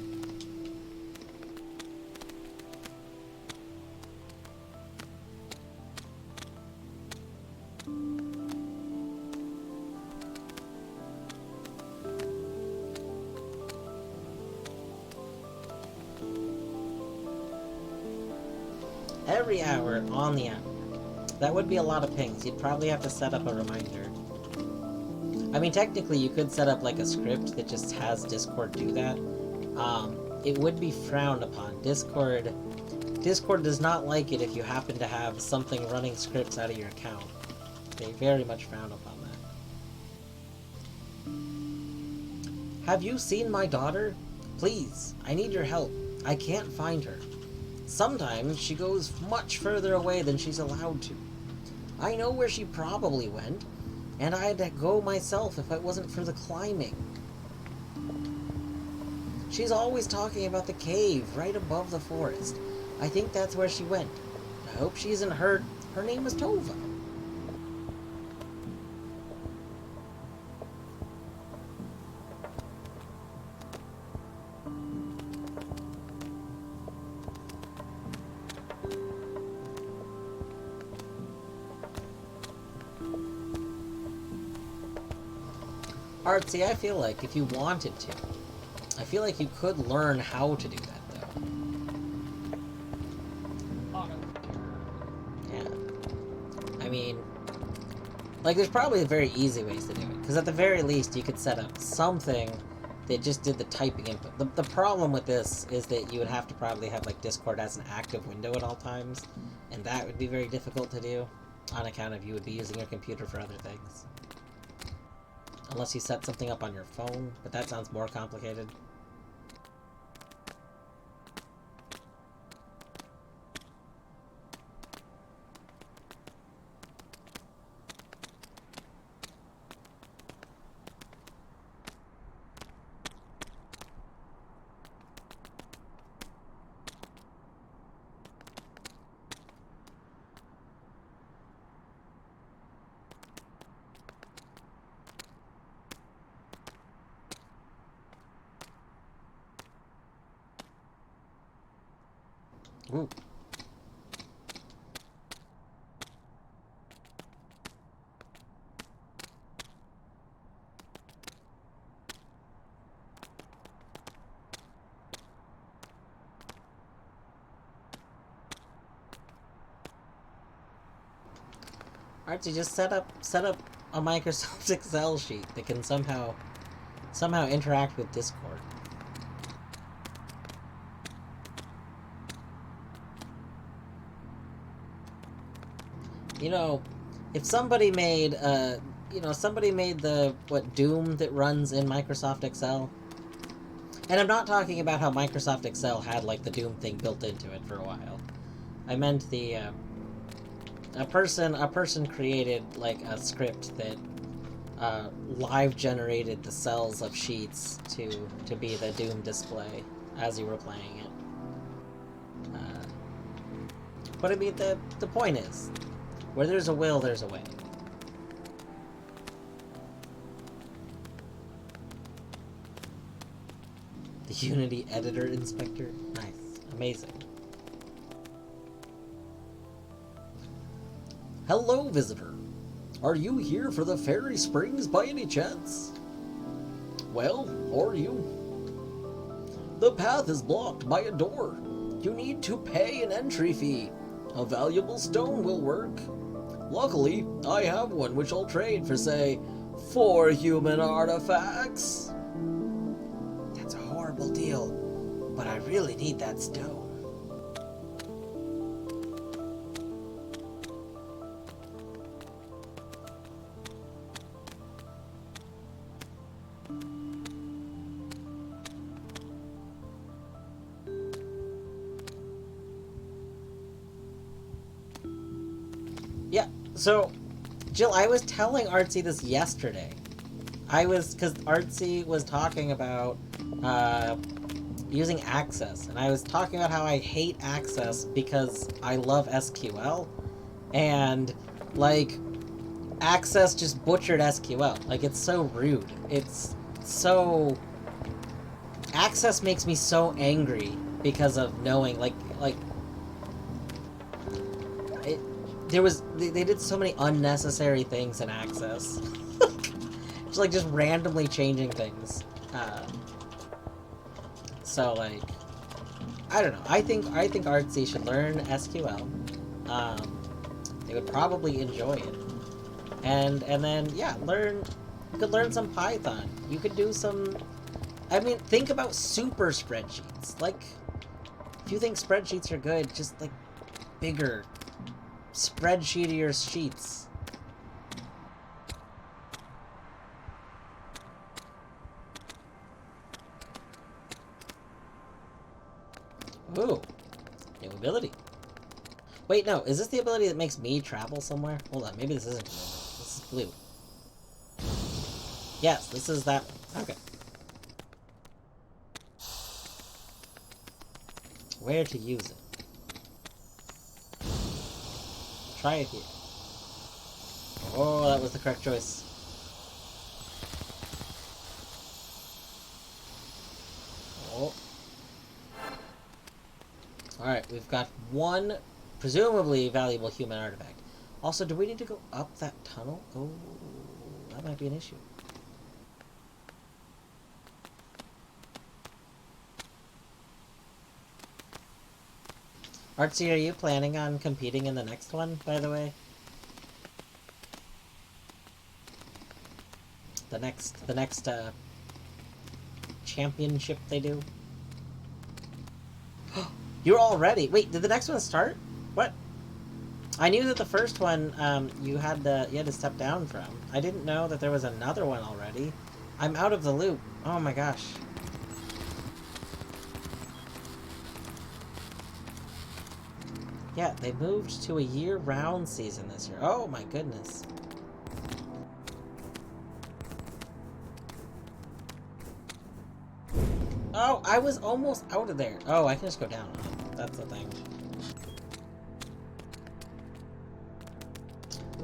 Every hour on the hour. That would be a lot of pings. You'd probably have to set up a reminder. I mean, technically, you could set up like a script that just has Discord do that. It would be frowned upon. Discord does not like it if you happen to have something running scripts out of your account. They very much frown upon that. Have you seen my daughter? Please, I need your help. I can't find her. Sometimes she goes much further away than she's allowed to. I know where she probably went, and I'd go myself if it wasn't for the climbing. She's always talking about the cave right above the forest. I think that's where she went. I hope she isn't hurt. Her name is Tova. Artsy, I feel like if you wanted to, I feel like you could learn how to do that, though. Yeah. I mean, like, there's probably very easy ways to do it, because at the very least, you could set up something that just did the typing input. The problem with this is that you would have to probably have, like, Discord as an active window at all times, and that would be very difficult to do, on account of you would be using your computer for other things. Unless you set something up on your phone, but that sounds more complicated. Ooh. Archie, just set up a Microsoft Excel sheet that can somehow interact with Discord. You know, if somebody made somebody made the Doom that runs in Microsoft Excel. And I'm not talking about how Microsoft Excel had like the Doom thing built into it for a while. I meant the a person created like a script that live generated the cells of sheets to be the Doom display as you were playing it. But I mean, the point is, where there's a will, there's a way. The Unity Editor Inspector? Nice. Amazing. Hello, visitor. Are you here for the Fairy Springs by any chance? Well, are you? The path is blocked by a door. You need to pay an entry fee. A valuable stone will work. Luckily, I have one which I'll trade for, say, 4 human artifacts. That's a horrible deal, but I really need that stone. Yeah, so, Jill, I was telling Artsy this yesterday. Because Artsy was talking about using Access, and I was talking about how I hate Access because I love SQL, and, like, Access just butchered SQL. Like, it's so rude. It's so... Access makes me so angry because of knowing, they did so many unnecessary things in Access. Just randomly changing things. So, like, I don't know. I think Artsy should learn SQL. They would probably enjoy it. And then, yeah, you could learn some Python. You could do some... I mean, think about super spreadsheets. Like, if you think spreadsheets are good, just, like, bigger, spreadsheetier sheets. Ooh, new ability. Wait, no, is this the ability that makes me travel somewhere? Hold on, maybe this isn't blue. This is blue. Yes, this is that one. Okay. Where to use it? Try it here. Oh, that was the correct choice. Oh. Alright, we've got one presumably valuable human artifact. Also, do we need to go up that tunnel? Oh, that might be an issue. Artsy, are you planning on competing in the next one, by the way? The next championship they do? You're all ready. Wait, did the next one start? What? I knew that the first one you had to step down from. I didn't know that there was another one already. I'm out of the loop. Oh my gosh. Yeah, they moved to a year-round season this year. Oh my goodness. Oh, I was almost out of there. Oh, I can just go down on it. That's the thing.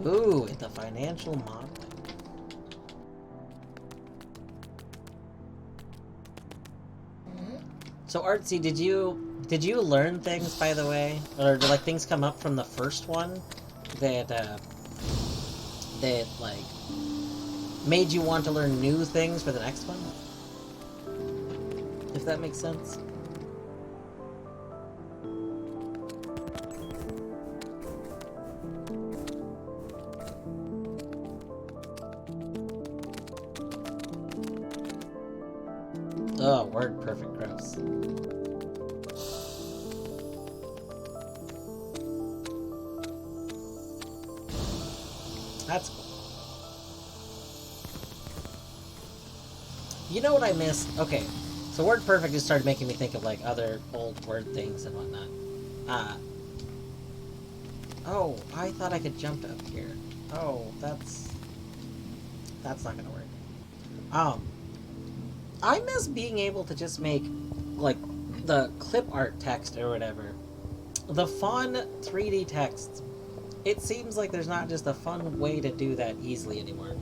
Ooh, the financial modeling. So Artsy, did you Did you learn things, by the way? Or did, like, things come up from the first one that, like, made you want to learn new things for the next one? If that makes sense? Oh, word perfect, gross. That's cool. You know what I miss? Okay, so word perfect just started making me think of like other old word things and whatnot. Oh, I thought I could jump up here. Oh, that's not gonna work. I miss being able to just make, like, the clip art text or whatever. The fun 3D text. It seems like there's not just a fun way to do that easily anymore.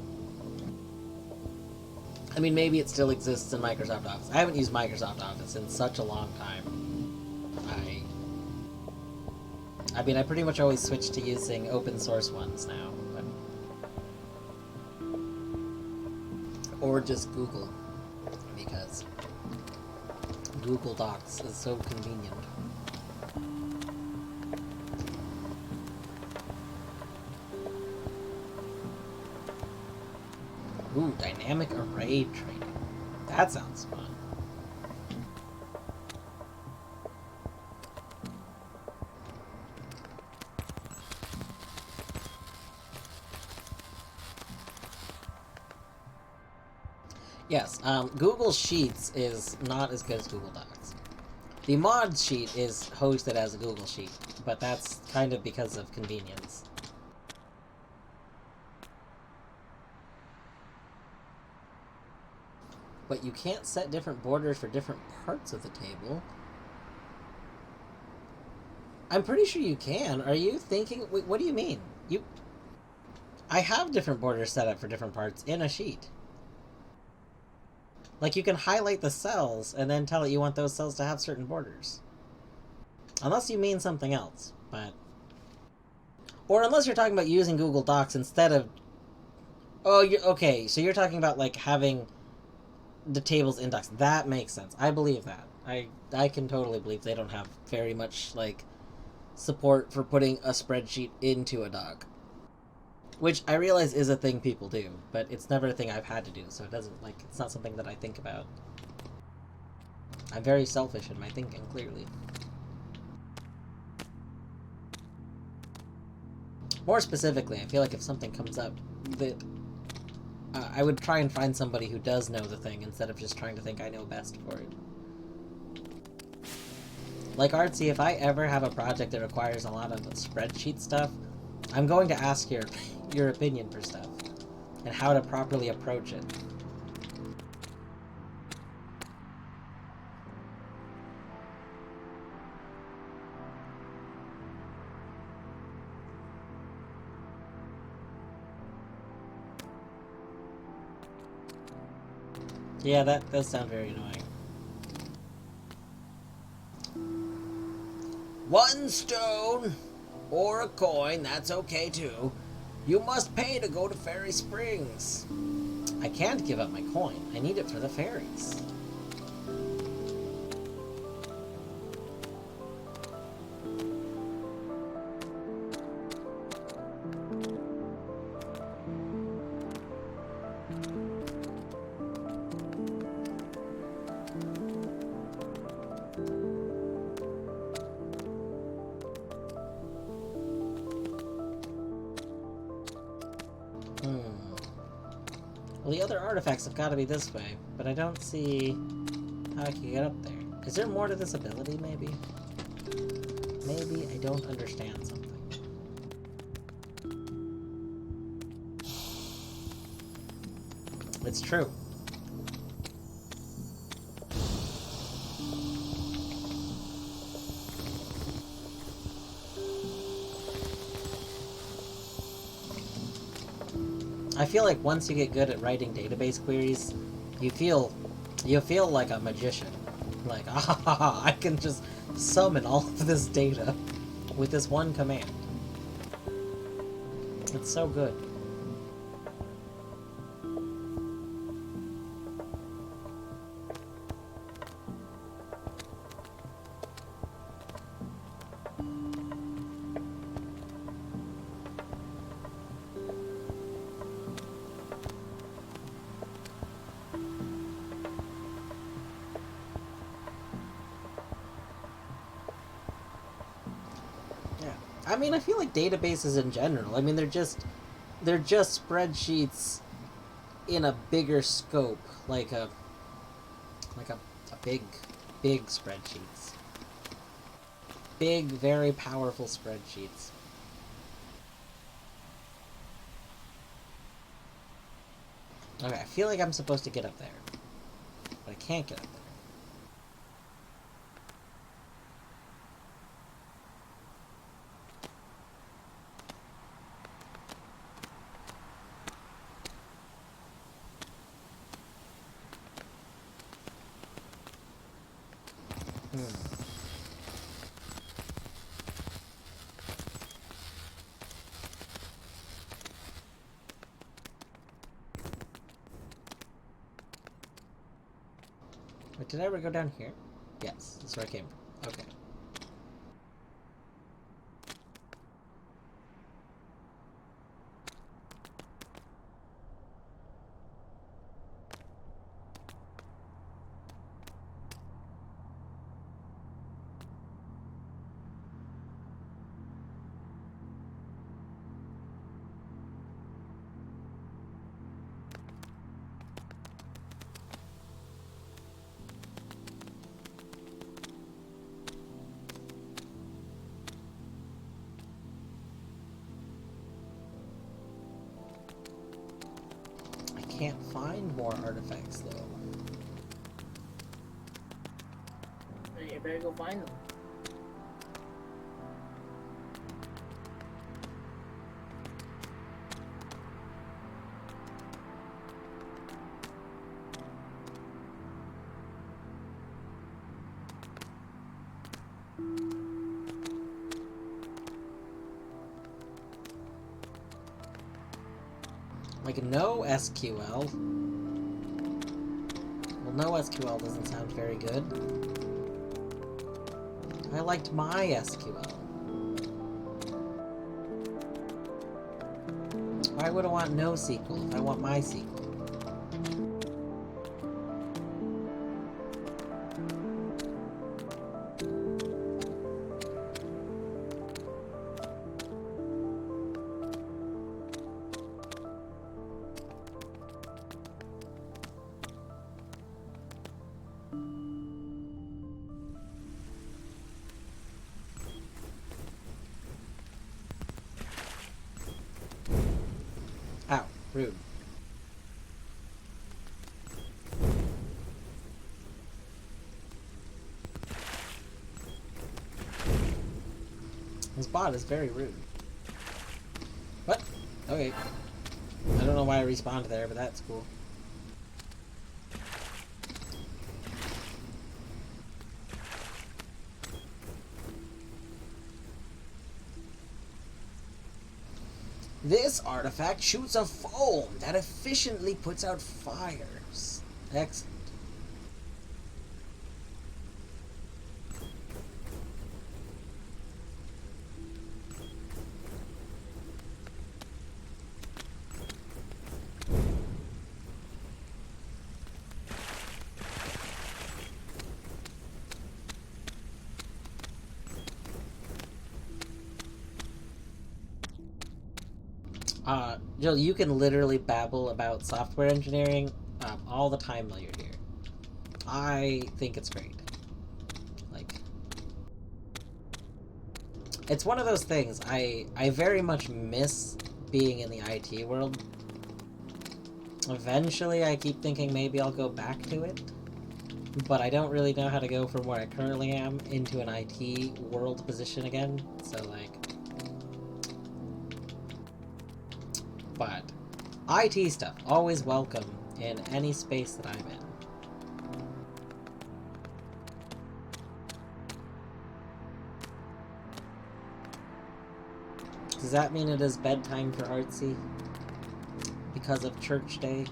I mean, maybe it still exists in Microsoft Office. I haven't used Microsoft Office in such a long time. I mean, I pretty much always switch to using open source ones now. But... or just Google. Because Google Docs is so convenient. Ooh, dynamic array training. That sounds fun. Yes, Google Sheets is not as good as Google Docs. The mod sheet is hosted as a Google Sheet, but that's kind of because of convenience. But you can't set different borders for different parts of the table. I'm pretty sure you can. Are you thinking... wait, what do you mean? I have different borders set up for different parts in a sheet. Like, you can highlight the cells and then tell it you want those cells to have certain borders. Unless you mean something else, but... or unless you're talking about using Google Docs instead of... oh, okay, so you're talking about, like, having the tables indexed. That makes sense. I believe that. I can totally believe they don't have very much, like, support for putting a spreadsheet into a doc. Which I realize is a thing people do, but it's never a thing I've had to do, so it doesn't, like, it's not something that I think about. I'm very selfish in my thinking, clearly. More specifically, I feel like if something comes up that... I would try and find somebody who does know the thing instead of just trying to think I know best for it. Like Artsy, if I ever have a project that requires a lot of spreadsheet stuff, I'm going to ask your opinion for stuff, and how to properly approach it. Yeah, that does sound very annoying. One stone! Or a coin, that's okay too. You must pay to go to Fairy Springs. I can't give up my coin. I need it for the fairies. Well, the other artifacts have got to be this way, but I don't see how I can get up there. Is there more to this ability, maybe? Maybe I don't understand something. It's true. I feel like once you get good at writing database queries, you feel like a magician. Like, ah, I can just summon all of this data with this one command. It's so good. I mean, I feel like databases in general, I mean, they're just spreadsheets in a bigger scope, like a big spreadsheets. Big, very powerful spreadsheets. Okay, I feel like I'm supposed to get up there, but I can't get up there. Wait, did I ever go down here? Yes, that's where I came from. Okay. Can't find more artifacts though. You better go find them. Like, no SQL. Well, no SQL doesn't sound very good. I liked my SQL. Why would I want no SQL if I want my SQL? Ow, rude. This bot is very rude. What? Okay. I don't know why I respawned there, but that's cool. This artifact shoots a foam that efficiently puts out fires. Excellent. Jill, you can literally babble about software engineering all the time while you're here. I think it's great. Like, it's one of those things. I very much miss being in the IT world. Eventually, I keep thinking maybe I'll go back to it. But I don't really know how to go from where I currently am into an IT world position again. So, like... But IT stuff, always welcome in any space that I'm in. Does that mean it is bedtime for Artsy? Because of church day?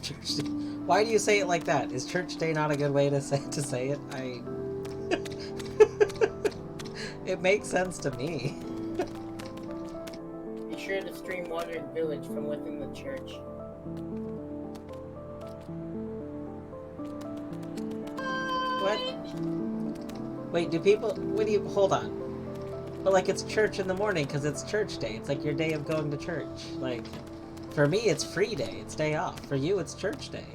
Church day. Why do you say it like that? Is church day not a good way to say it? It makes sense to me. Be sure to stream Wandering Village from within the church. What? Wait, do people... What do you... Hold on. But, like, it's church in the morning because it's church day. It's like your day of going to church. Like, for me, it's free day. It's day off. For you, it's church day.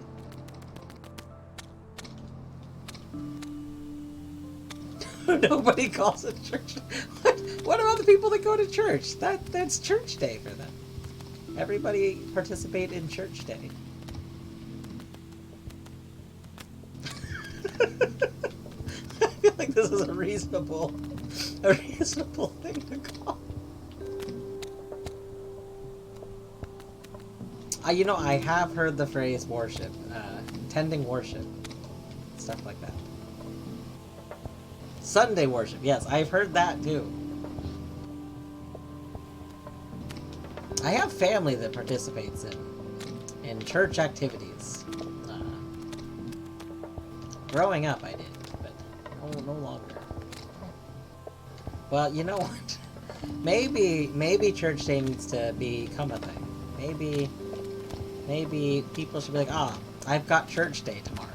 Nobody calls it church. What about the people that go to church? That's church day for them. Everybody participate in church day. I feel like this is a reasonable thing to call. You know, I have heard the phrase worship, attending worship, stuff like that. Sunday worship, yes, I've heard that too. I have family that participates in church activities. Growing up, I did, but no longer. Well, you know what? Maybe church day needs to become a thing. Maybe people should be like, I've got church day tomorrow.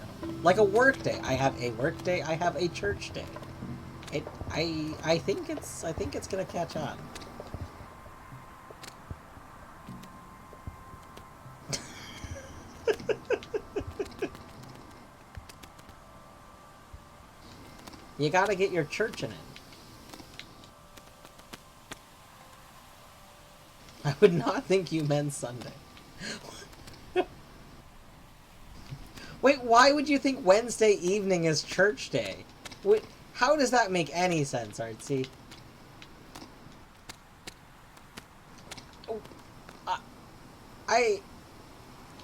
Like a work day. I have a work day, I have a church day. I think it's gonna catch on. You gotta get your church in it. I would not think you meant Sunday. Wait, why would you think Wednesday evening is church day? Wait, how does that make any sense, Artsy?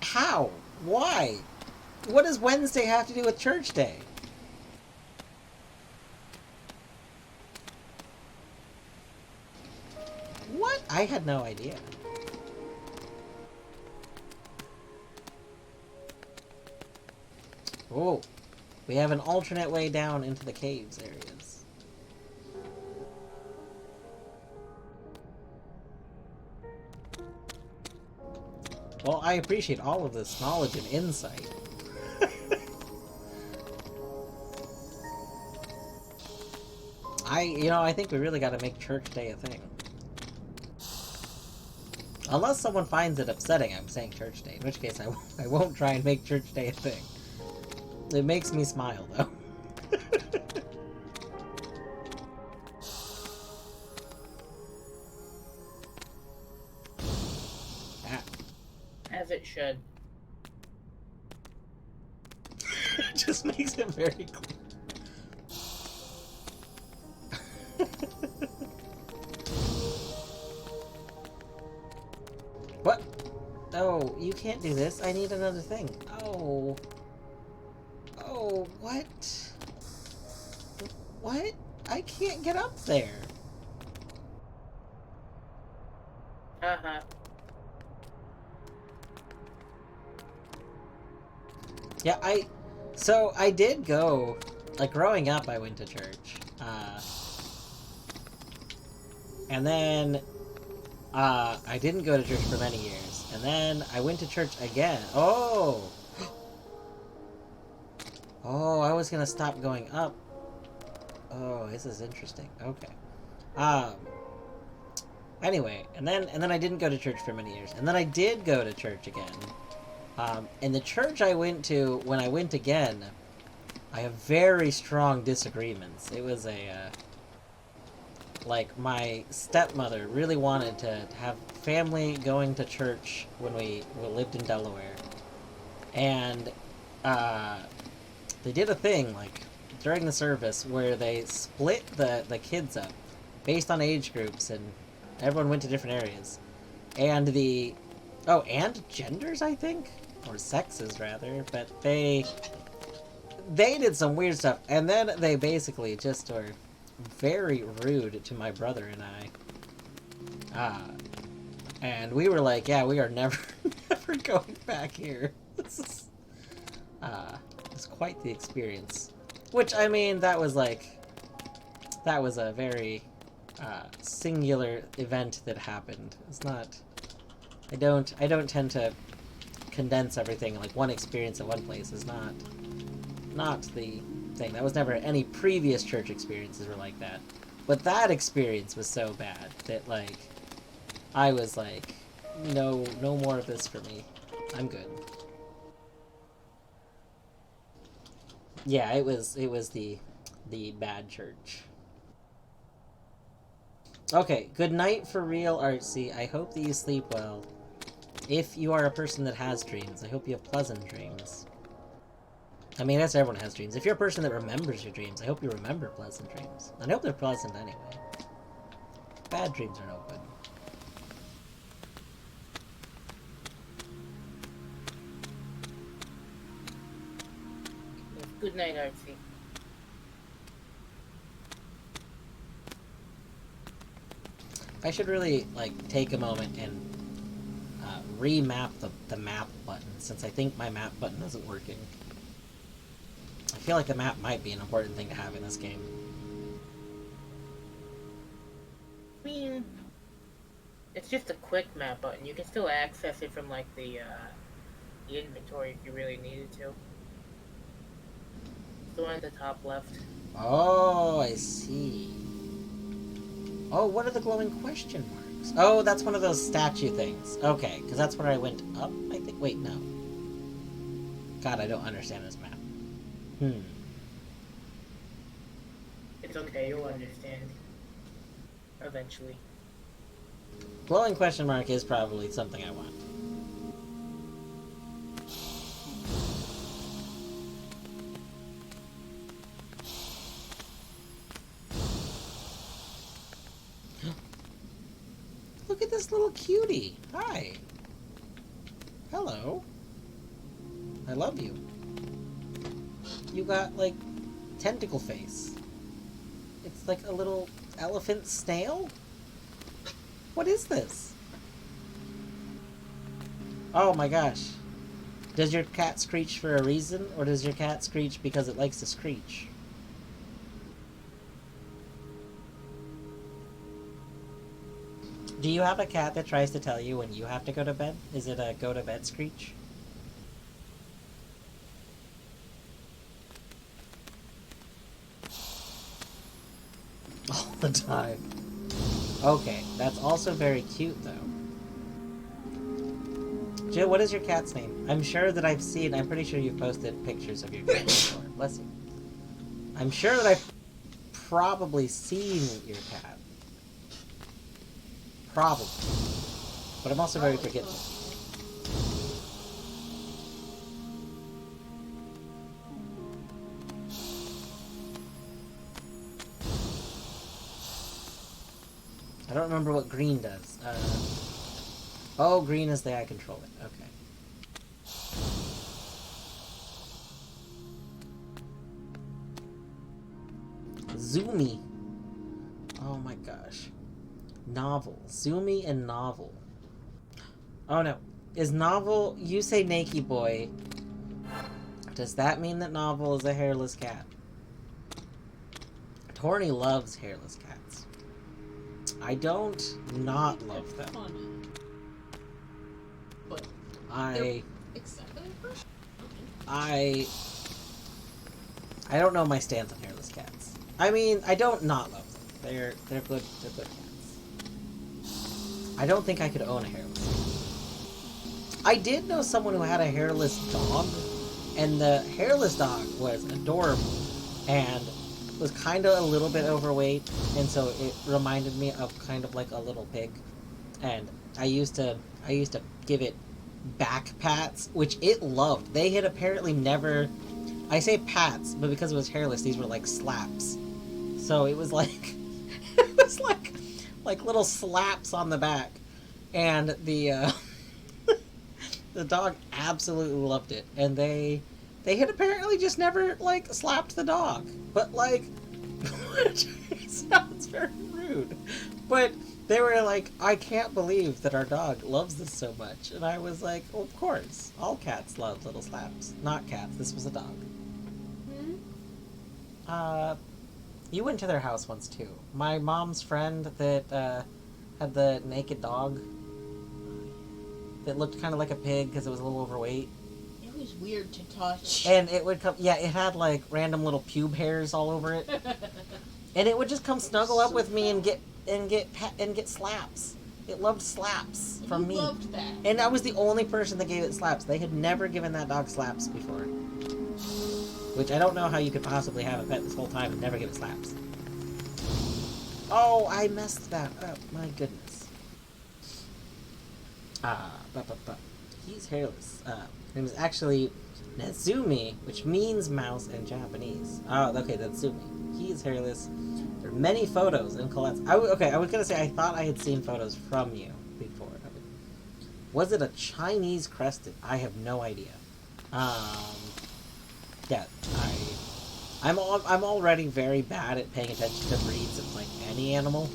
How? Why? What does Wednesday have to do with church day? What? I had no idea. Oh, we have an alternate way down into the caves areas. Well, I appreciate all of this knowledge and insight. I think we really gotta make church day a thing. Unless someone finds it upsetting I'm saying church day, in which case I won't try and make church day a thing. It makes me smile, though. As it should. It just makes it very clear. What? Oh, you can't do this. I need another thing. Oh. Oh, what? What? I can't get up there. Uh-huh. Yeah, so I did go, like, growing up I went to church, and then, I didn't go to church for many years, and then I went to church again. Oh, I was gonna stop going up. Oh, this is interesting. Okay. Anyway, and then I didn't go to church for many years, and then I did go to church again. And the church I went to, when I went again, I have very strong disagreements. It was like, my stepmother really wanted to have family going to church when we lived in Delaware. And, they did a thing, like, during the service, where they split the kids up, based on age groups, and everyone went to different areas. And and genders, I think? or sexes rather, but they did some weird stuff, and then they basically just were very rude to my brother and I. And we were like, yeah, we are never never going back here. This is it's quite the experience. Which, I mean, that was a very singular event that happened. It's not, I don't tend to condense everything. Like, one experience at one place is not the thing. That was never, any previous church experiences were like that. But that experience was so bad that, like, I was like, no more of this for me. I'm good. Yeah, it was the bad church. Okay, good night for real, Artsy. I hope that you sleep well. If you are a person that has dreams, I hope you have pleasant dreams. I mean, that's everyone has dreams. If you're a person that remembers your dreams, I hope you remember pleasant dreams. I hope they're pleasant anyway. Bad dreams are no good. Good night, Artsy. I should really, like, take a moment and remap the map button, since I think my map button isn't working. I feel like the map might be an important thing to have in this game. I mean, it's just a quick map button. You can still access it from, like, the inventory if you really needed to. The one at the top left. Oh, I see. Oh, what are the glowing question marks? Oh, that's one of those statue things. Okay, because that's where I went up, I think. Wait, no. God, I don't understand this map. It's okay, you'll understand. Eventually. Glowing question mark is probably something I want. Look at this little cutie. Hi. Hello. I love you. You got, like, tentacle face. It's like a little elephant snail? What is this? Oh my gosh. Does your cat screech for a reason, or does your cat screech because it likes to screech? Do you have a cat that tries to tell you when you have to go to bed? Is it a go to bed screech? All the time. Okay, that's also very cute though. Jill, what is your cat's name? I'm sure that I'm pretty sure you've posted pictures of your cat before. Bless you. I'm sure that I've probably seen your cat. Probably. But I'm also very forgetful. I don't remember what green does. Oh, green is the I control it. Okay. Zoomy. Oh my gosh. Novel. Zoomy and novel. Oh no. Is novel... You say naked boy. Does that mean that novel is a hairless cat? Torny loves hairless cats. I don't not love them. Fun. But I okay. don't know my stance on hairless cats. I mean, I don't not love them. They're good cats. I don't think I could own a hairless cat. I did know someone who had a hairless dog, and the hairless dog was adorable and was kind of a little bit overweight, and so it reminded me of kind of like a little pig. And I used to give it back pats, which it loved. They had apparently never... I say pats, but because it was hairless, these were like slaps. So it was like... it was like little slaps on the back. And the... The dog absolutely loved it, and they had apparently just never like slapped the dog, but like, which sounds very rude, but they were like, I can't believe that our dog loves this so much, and I was like, well, of course, all cats love little slaps. Not cats. This was a dog. You went to their house once too. My mom's friend that had the naked dog that looked kind of like a pig because it was a little overweight. It was weird to touch. And it would come, yeah, it had like random little pube hairs all over it. And it would just come snuggle up with me and get slaps. It loved slaps from me. Loved that. And I was the only person that gave it slaps. They had never given that dog slaps before. Which I don't know how you could possibly have a pet this whole time and never give it slaps. Oh, I messed that up. My goodness. He's hairless. His name is actually Nezumi, which means mouse in Japanese. Oh, okay, that's Zumi. He is hairless. There are many photos in Colette's. I was gonna say I thought I had seen photos from you before. Was it a Chinese crested? I have no idea. Yeah, I'm already very bad at paying attention to breeds of like any animal.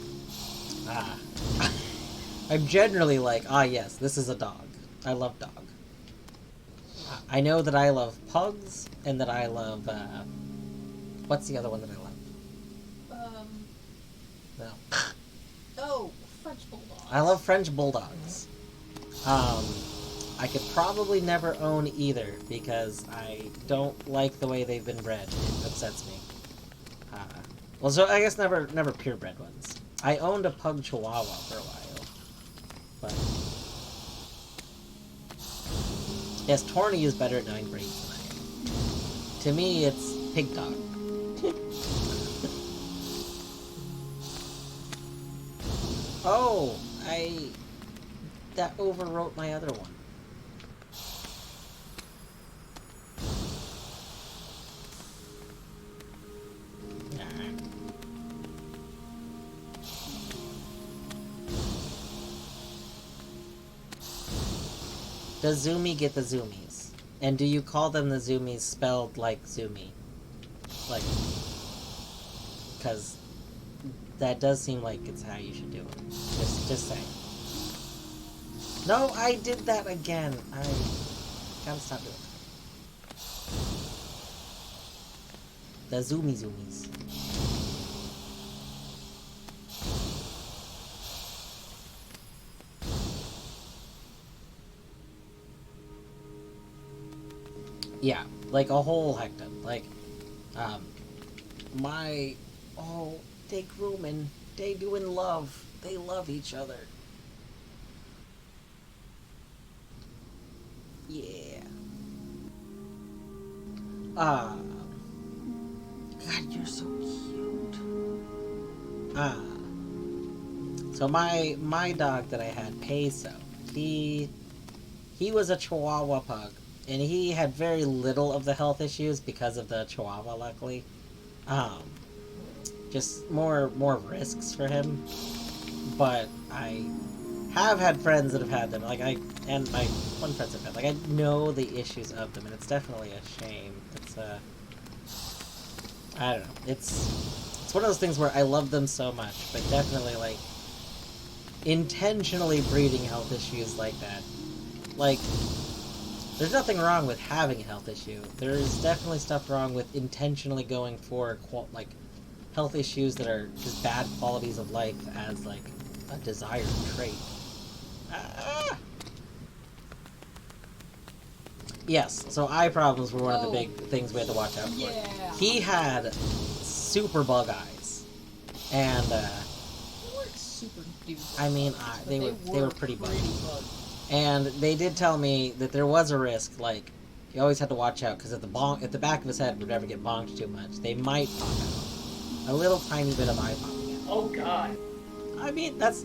I'm generally like, yes, this is a dog. I love dog. I know that I love pugs, and that I love, what's the other one that I love? No. Oh, French bulldogs. I love French bulldogs. I could probably never own either, because I don't like the way they've been bred. It upsets me. Well, so I guess never purebred ones. I owned a pug chihuahua for a while. But yes, Torny is better at knowing breeds than I am. To me, it's pig dog. Oh, that overwrote my other one. Does Zumi get the zoomies? And do you call them the zoomies spelled like Zumi? Like, because that does seem like it's how you should do it. Just saying. No, I did that again. I gotta stop doing that. The zoomies. Yeah, like a whole hecton. Like, they grooming, they doing love, they love each other. Yeah. God, you're so cute. So my dog that I had, Peso, he was a Chihuahua pug. And he had very little of the health issues because of the Chihuahua, luckily. Just more risks for him. But I have had friends that have had them. And my one friends have had. Like, I know the issues of them, and it's definitely a shame. It's I don't know. It's one of those things where I love them so much, but definitely like intentionally breeding health issues like that. Like, there's nothing wrong with having a health issue. There's definitely stuff wrong with intentionally going for health issues that are just bad qualities of life as like a desired trait. Yes, so eye problems were one of the big things we had to watch out for. Yeah. He had super bug eyes, and They weren't super duper. I mean, they were pretty buggy. buggy. And they did tell me that there was a risk, like, you always had to watch out, because if the back of his head would ever get bonked too much, they might pop out. A little tiny bit of eye popping out. Oh god. I mean, that's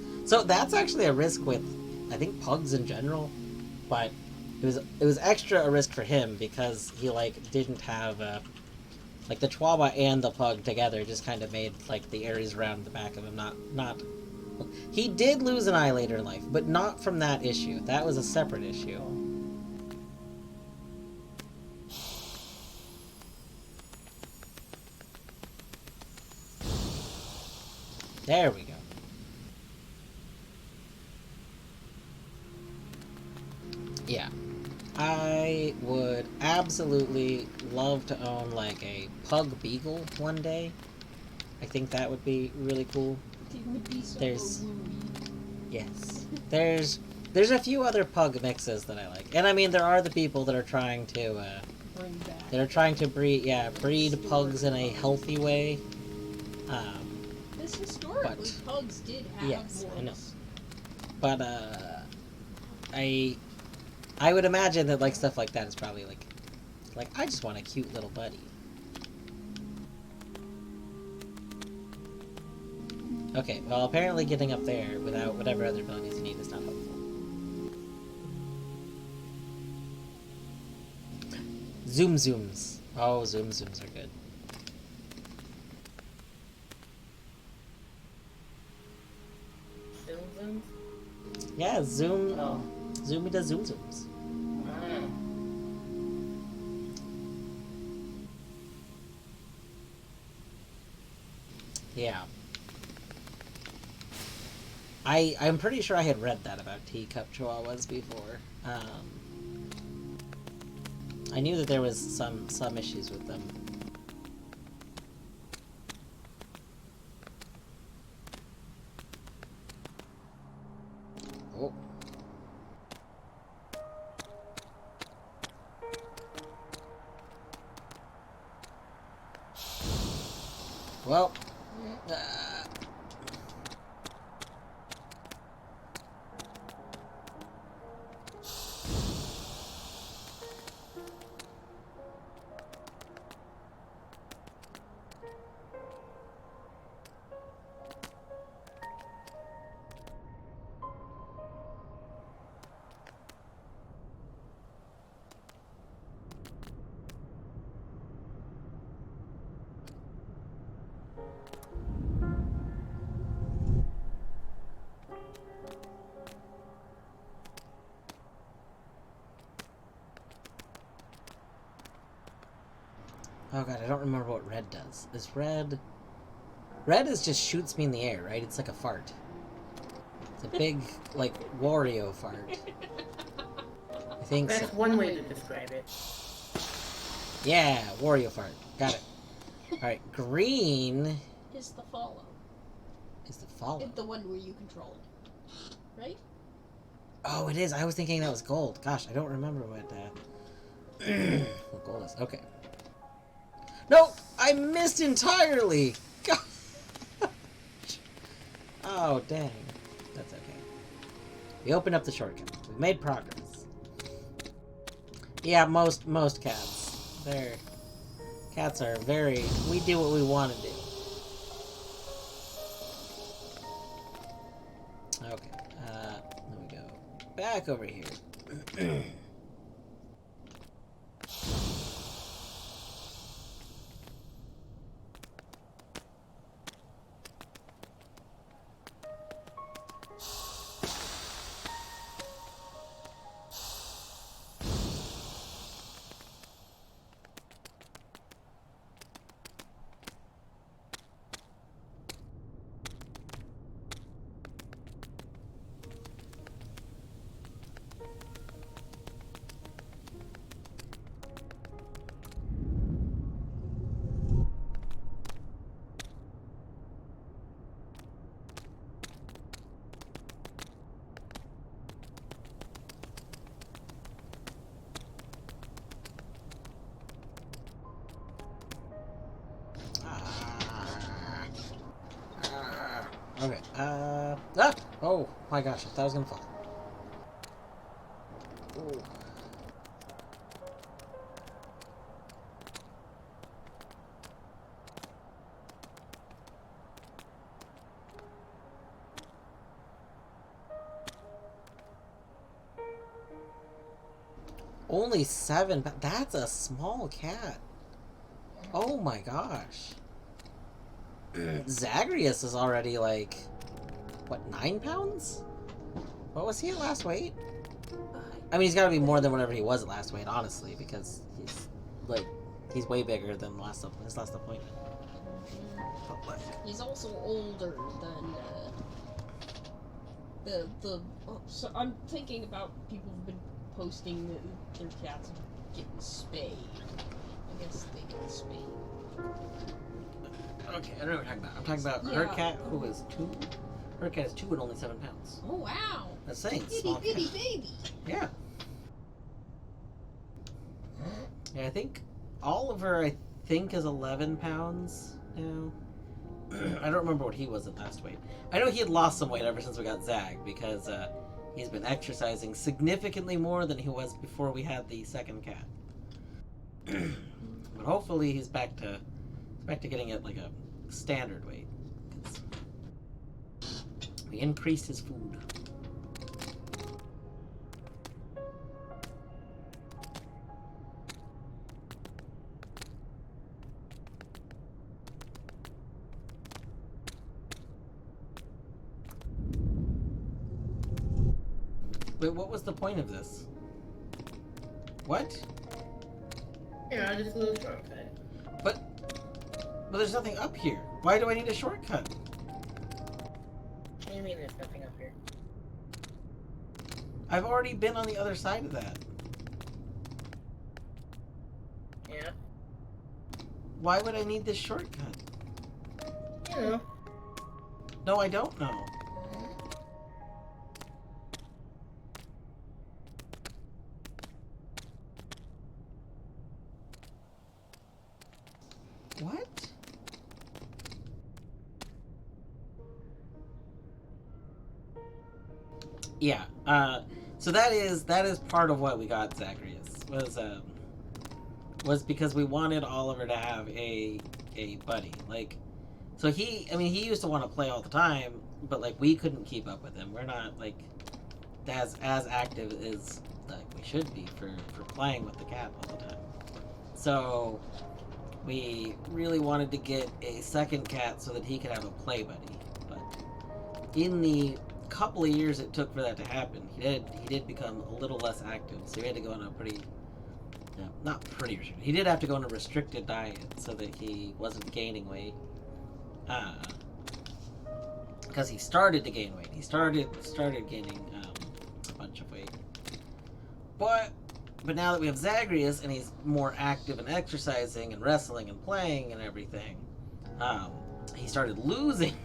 actually a risk with, I think, pugs in general, but it was extra a risk for him, because he, like, didn't have, like, the Chihuahua and the pug together just kind of made, like, the areas around the back of him not... He did lose an eye later in life, but not from that issue. That was a separate issue. There we go. Yeah. I would absolutely love to own, like, a pug beagle one day. I think that would be really cool. It would be so There's- wooey. Yes. There's a few other pug mixes that I like. And I mean, there are the people that are trying to, Bring back. that are trying to breed pugs in a healthy way. Because historically, but- pugs did have Yes, I know. wolves. But, I would imagine that, like, stuff like that is probably, like, I just want a cute little buddy. Okay, well, apparently getting up there without whatever other abilities you need is not helpful. Zoom zooms. Oh, zoom zooms are good. Zoom zooms? Yeah, zoom. Oh. Zoomy does zoom zooms. Ah. Yeah. I'm pretty sure I had read that about teacup chihuahuas before. I knew that there was some issues with them. Oh. Well, oh god, I don't remember what red does. Is red... Red is just shoots me in the air, right? It's like a fart. It's a big, like, Wario fart. I think so. That's one way to describe it. Yeah, Wario fart. Got it. Alright, green Is the follow. is the follow. It's the one where you control it. Right? Oh, it is. I was thinking that was gold. Gosh, I don't remember what what gold is. Okay. No! I missed entirely! God. Oh, dang. That's okay. We opened up the shortcut. We've made progress. Yeah, most cats. Cats are very... We do what we want to do. Okay. Let me go back over here. Okay, oh my gosh, I thought I was gonna fall. Ooh. Only 7, but that's a small cat. Oh my gosh. Zagreus is already like, what, 9 pounds? What was he at last weight? I mean, he's gotta be more than whatever he was at last weight, honestly, because he's like He's way bigger than his last appointment. But like, He's also older than the. Oh, so I'm thinking about people who've been posting their cats getting spayed. I guess they get spayed. okay, I don't know what you're talking about. I'm talking about her cat who is 2. Her cat is 2 and only 7 pounds. Oh wow! That's saying Itty small bitty cat. baby. Yeah. Yeah, I think Oliver, I think, is 11 pounds now. I don't remember what he was at last weight. I know he had lost some weight ever since we got Zag because he's been exercising significantly more than he was before we had the second cat. But hopefully he's back to getting at like a standard weight. 'Cause we increased his food. Wait, what was the point of this? What? Yeah, I just a little shortcut. But there's nothing up here. Why do I need a shortcut? What do you mean there's nothing up here? I've already been on the other side of that. Yeah. Why would I need this shortcut? You know. No, I don't know. What? Yeah. So that is part of what we got Zacharias was because we wanted Oliver to have a buddy. Like, so he used to want to play all the time, but like we couldn't keep up with him. We're not like as active as like we should be for playing with the cat all the time. So we really wanted to get a second cat so that he could have a play buddy. But in the couple of years it took for that to happen, he did become a little less active. So he had to go on a pretty, not pretty restricted. He did have to go on a restricted diet so that he wasn't gaining weight. Because he started to gain weight. He started gaining a bunch of weight. But now that we have Zagreus and he's more active and exercising and wrestling and playing and everything, he started losing.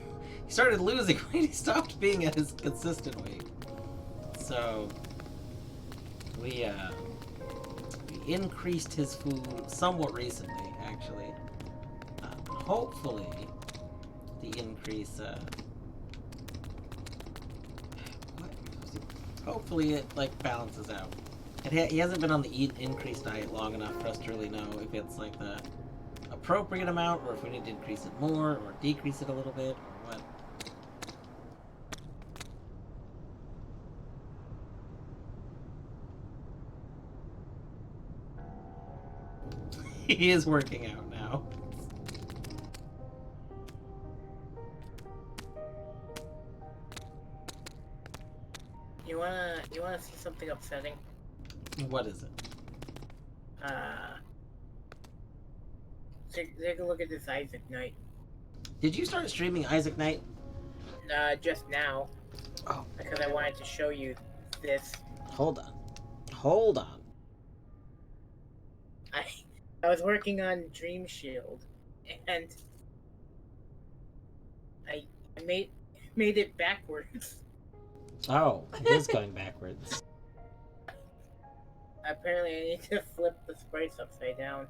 He started losing weight. He stopped being at his consistent weight. So we increased his food somewhat recently, actually. Hopefully, the increase. Hopefully, it like balances out. He hasn't been on the increased diet long enough for us to really know if it's like the appropriate amount or if we need to increase it more or decrease it a little bit or what. He is working out now. You wanna see something upsetting? What is it? Take a look at this Isaac Knight. Did you start streaming Isaac Knight? Just now. Oh. Because I wanted to show you this. Hold on. I was working on Dream Shield, and I made it backwards. Oh, it is going backwards. Apparently, I need to flip the sprites upside down.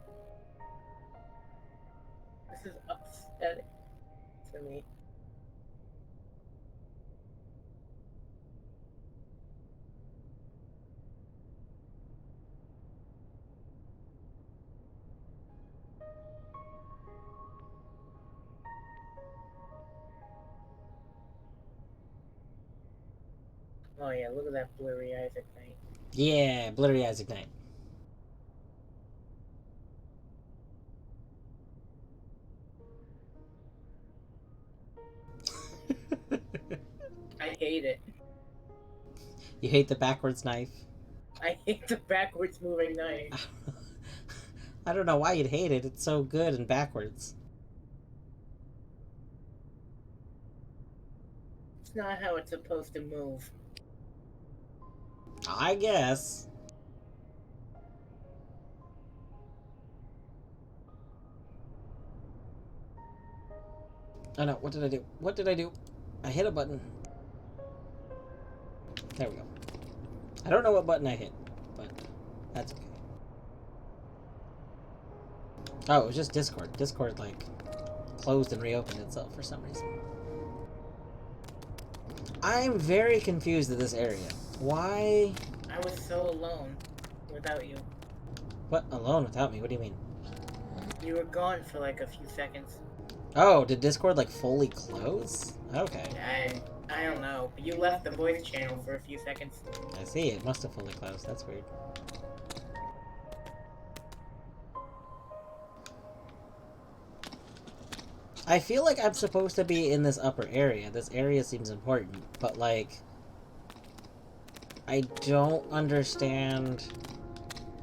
This is upsetting to me. Oh yeah, look at that blurry Isaac Knight. Yeah, blurry Isaac Knight. I hate it. You hate the backwards knife? I hate the backwards moving knife. I don't know why you'd hate it. It's so good and backwards. It's not how it's supposed to move. I guess. Oh no, what did I do? What did I do? I hit a button. There we go. I don't know what button I hit, but that's okay. Oh, it was just Discord. Discord, like, closed and reopened itself for some reason. I'm very confused at this area. Why? I was so alone without you. What? Alone without me? What do you mean? You were gone for like a few seconds. Oh, did Discord, like, fully close? Okay. I don't know, but you left the voice channel for a few seconds. I see. It must have fully closed. That's weird. I feel like I'm supposed to be in this upper area. This area seems important, but, like, I don't understand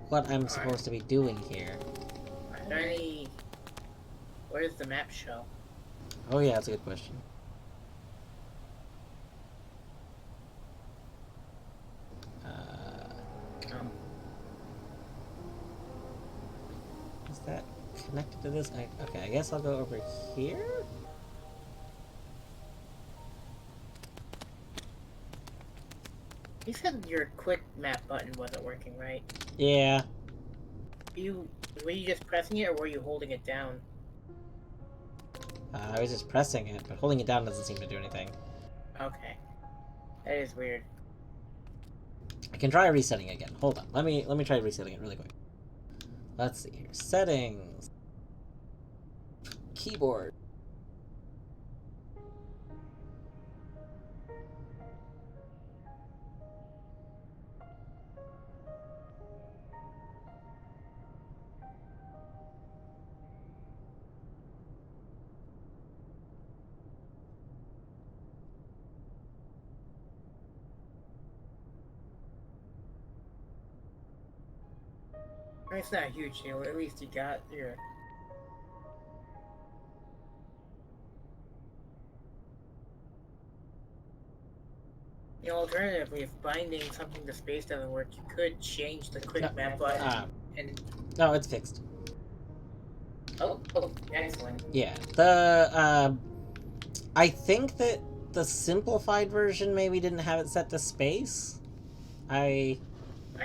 what I'm supposed to be doing here. Are there any... Where does the map show? Oh yeah, that's a good question. Is that connected to this? Okay, I guess I'll go over here? You said your quick map button wasn't working, right? Yeah. Were you just pressing it, or were you holding it down? I was just pressing it, but holding it down doesn't seem to do anything. Okay. That is weird. I can try resetting again. Hold on. Let me try resetting it really quick. Let's see here. Settings. Keyboard. I mean, it's not a huge deal. At least you got your... You know, alternatively, if binding something to space doesn't work, you could change the quick map button and... No, it's fixed. Oh, excellent. Yeah. I think that the simplified version maybe didn't have it set to space. I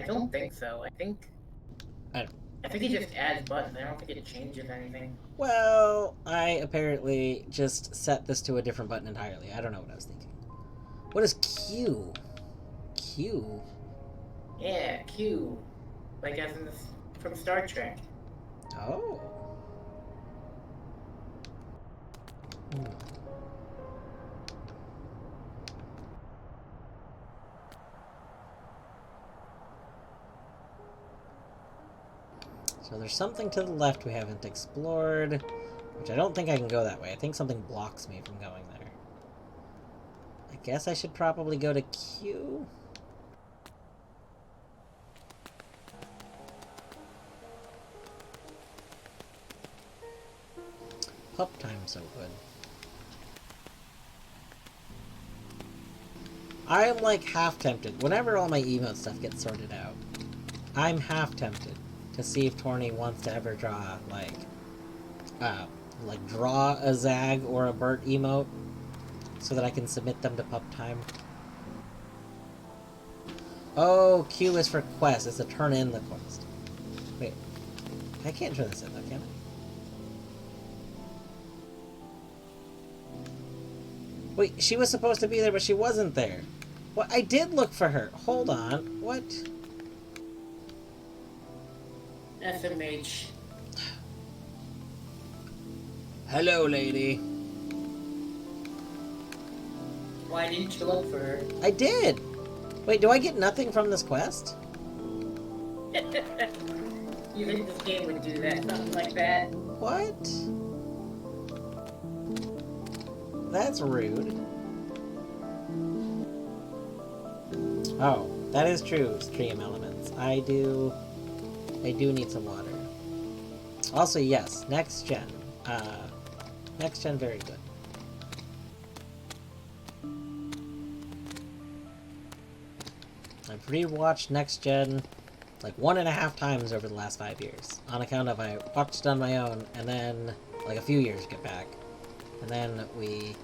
don't think so. I think it just adds buttons. I don't think it changes anything. Well, I apparently just set this to a different button entirely. I don't know what I was thinking. What is Q? Q? Yeah, Q. Like as in from Star Trek. Oh. So there's something to the left we haven't explored, which I don't think I can go that way. I think something blocks me from going there. I guess I should probably go to Q. Pup time so good. I am like half tempted. Whenever all my emote stuff gets sorted out, I'm half tempted to see if Torny wants to ever draw like draw a Zag or a Bert emote so that I can submit them to Pup Time. Oh, Q is for quest. It's to turn in the quest. Wait, I can't turn this in though, can I? Wait, she was supposed to be there, but she wasn't there. Well, I did look for her. Hold on. What? SMH. Hello, lady. Why didn't you look for her? I did. Wait, do I get nothing from this quest? You think this game would do that? Something like that? What? That's rude. Oh, that is true, stream elements. I do need some water. Also, yes, next gen. Next gen, very good. I've rewatched next gen like 1.5 times over the last 5 years, on account of I watched it on my own, and then like a few years get back, and then we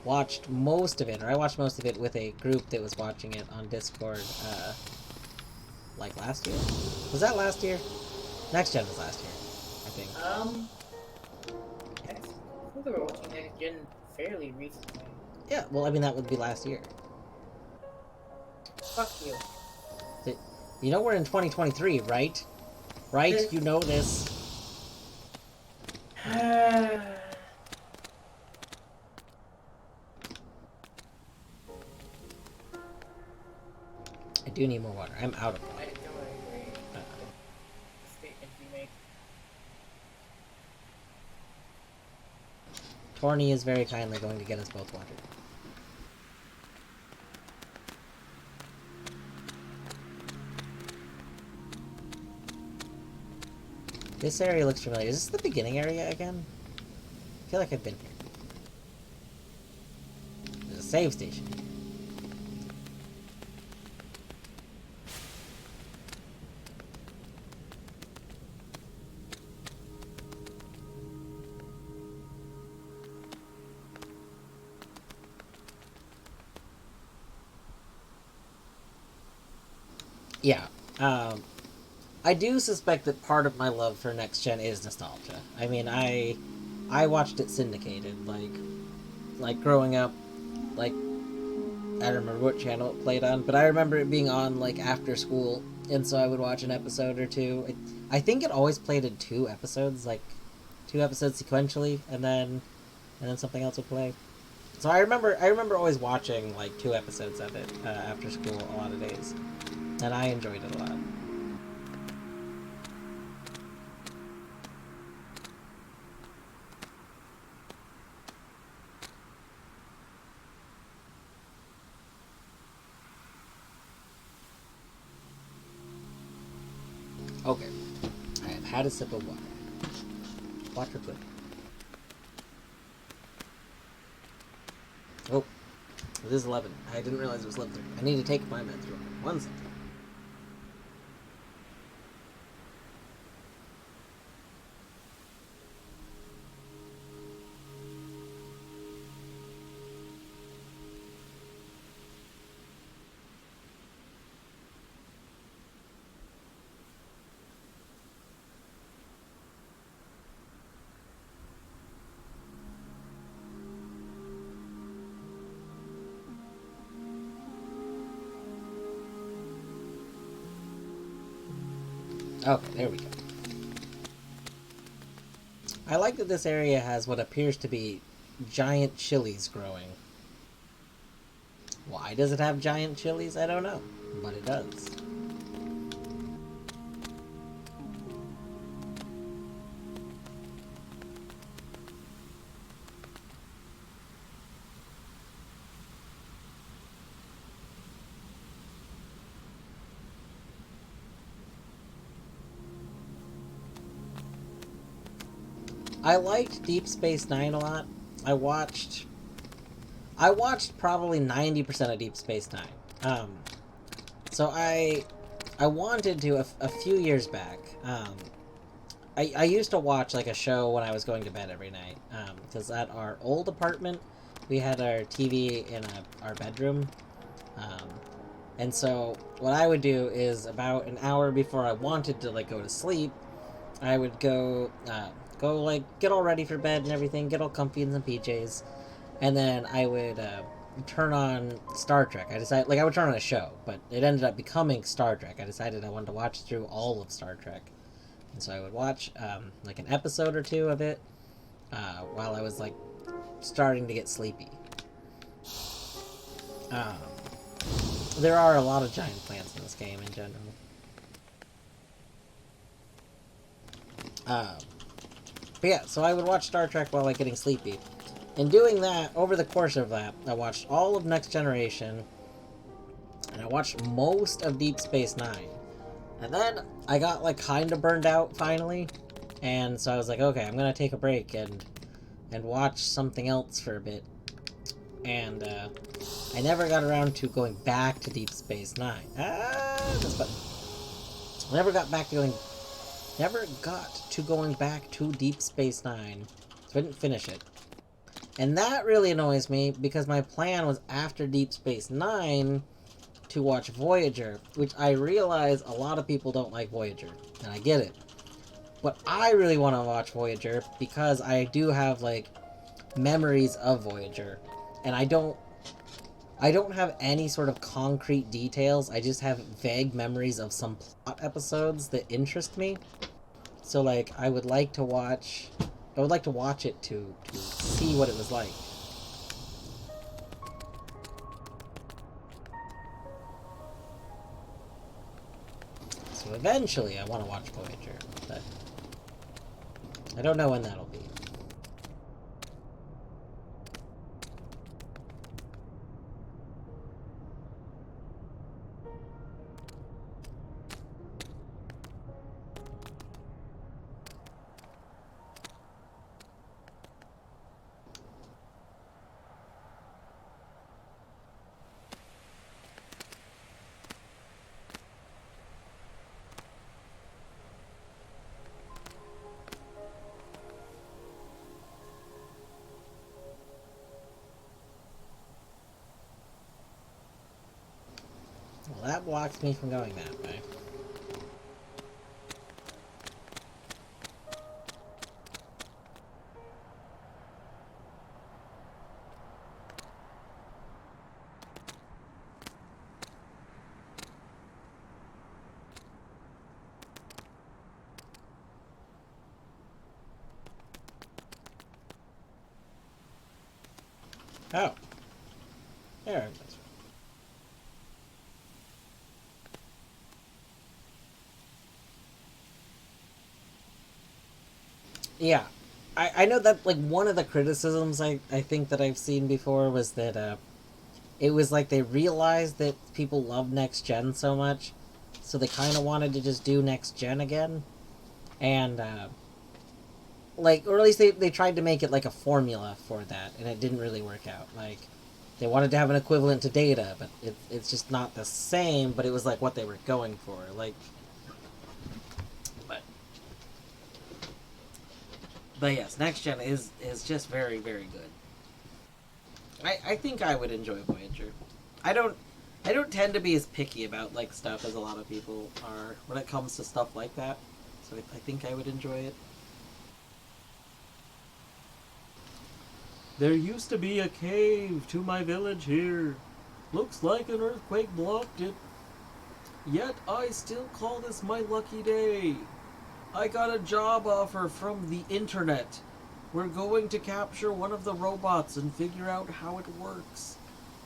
watched most of it, or I watched most of it with a group that was watching it on Discord, like last year? Was that last year? Next gen was last year, I think. I think we were watching Next Gen fairly recently. Yeah, well, I mean, that would be last year. Fuck you. You know we're in 2023, right? Right? You know this. I do need more water. I'm out of water. I don't agree with the statement you make. Torny is very kindly going to get us both water. This area looks familiar. Is this the beginning area again? I feel like I've been here. There's a save station. Yeah. I do suspect that part of my love for Next Gen is nostalgia. I mean, I watched it syndicated, like growing up, like, I don't remember what channel it played on, but I remember it being on, like, after school, and so I would watch an episode or two. I think it always played in 2 episodes, like, 2 episodes sequentially, and then something else would play. So I remember always watching, like, 2 episodes of it, after school a lot of days, and I enjoyed it a lot. Okay, I have had a sip of water. Water good. Oh, it is 11. I didn't realize it was 11:30. I need to take my meds real quick. 1 second. Okay, there we go. I like that this area has what appears to be giant chilies growing. Why does it have giant chilies? I don't know, but it does. I liked Deep Space Nine a lot. I watched probably 90% of Deep Space Nine. So I wanted to a few years back. I used to watch like a show when I was going to bed every night. Because at our old apartment, we had our TV in our bedroom. And so what I would do is about an hour before I wanted to like go to sleep, I would go like get all ready for bed and everything, get all comfy in some PJs, and then I would turn on Star Trek. I would turn on a show, but it ended up becoming Star Trek. I decided I wanted to watch through all of Star Trek, and so I would watch like an episode or 2 of it while I was like starting to get sleepy. There are a lot of giant plants in this game in general. But yeah, so I would watch Star Trek while like getting sleepy. In doing that, over the course of that, I watched all of Next Generation, and I watched most of Deep Space Nine. And then I got like kind of burned out finally, And so I was like, okay, I'm gonna take a break and watch something else for a bit. And I never got around to going back to Deep Space Nine. This button. I never got to going back to Deep Space Nine, so I didn't finish it. And that really annoys me because my plan was after Deep Space Nine to watch Voyager, which I realize a lot of people don't like Voyager, and I get it. But I really want to watch Voyager because I do have like memories of Voyager, and I don't have any sort of concrete details. I just have vague memories of some plot episodes that interest me. So like I would like to watch it to see what it was like. So eventually I want to watch Voyager, but I don't know when that'll be. Well, that blocks me from going that way. Oh. There it is. Yeah. I know that, like, one of the criticisms I think that I've seen before was that, it was like they realized that people love Next Gen so much, so they kind of wanted to just do Next Gen again. And, like, or at least they tried to make it like a formula for that, and it didn't really work out. Like, they wanted to have an equivalent to Data, but it's just not the same, but it was like what they were going for. Like, but yes, Next Gen is just very, very good. I think I would enjoy Voyager. I don't tend to be as picky about like stuff as a lot of people are when it comes to stuff like that. So I think I would enjoy it. There used to be a cave to my village here. Looks like an earthquake blocked it. Yet I still call this my lucky day. I got a job offer from the internet. We're going to capture one of the robots and figure out how it works.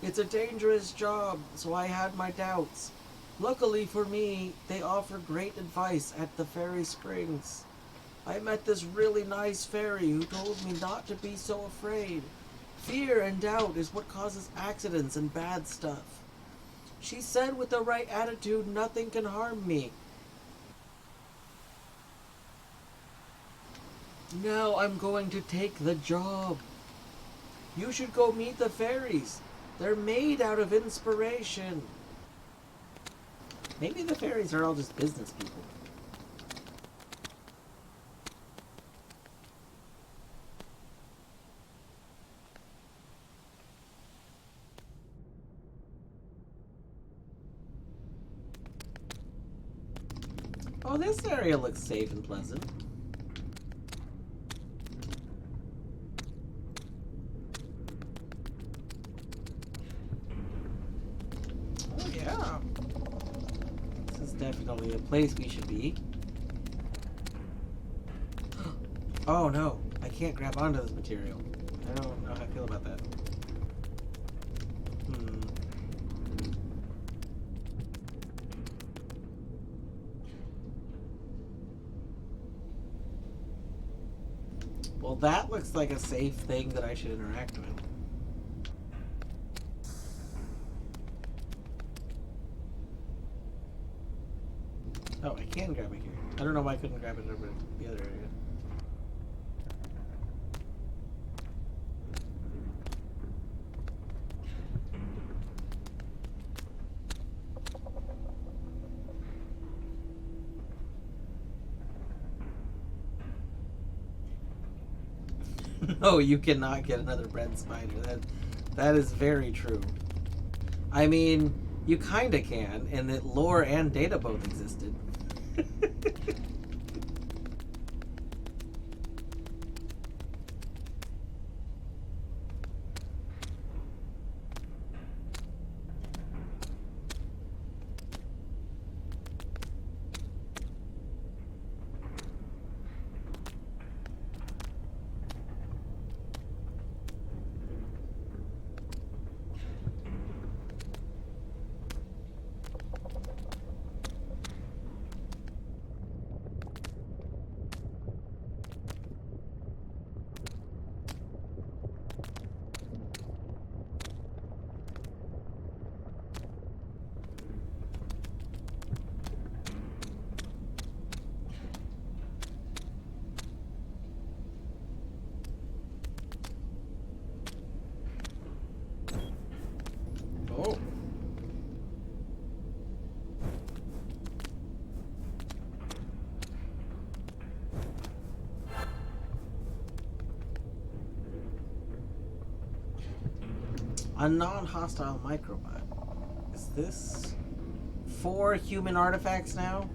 It's a dangerous job, so I had my doubts. Luckily for me, they offer great advice at the Fairy Springs. I met this really nice fairy who told me not to be so afraid. Fear and doubt is what causes accidents and bad stuff. She said with the right attitude, nothing can harm me. Now I'm going to take the job. You should go meet the fairies. They're made out of inspiration. Maybe the fairies are all just business people. Oh, this area looks safe and pleasant. Oh, yeah. This is definitely a place we should be. Oh, no. I can't grab onto this material. I don't know how I feel about that. Well, that looks like a safe thing that I should interact with. Oh, I can grab it here. I don't know why I couldn't grab it over the other area. No, you cannot get another bread spider. That is very true. I mean, you kinda can, in that lore and data both existed. Oh. A non-hostile microbot. Is this 4 human artifacts now?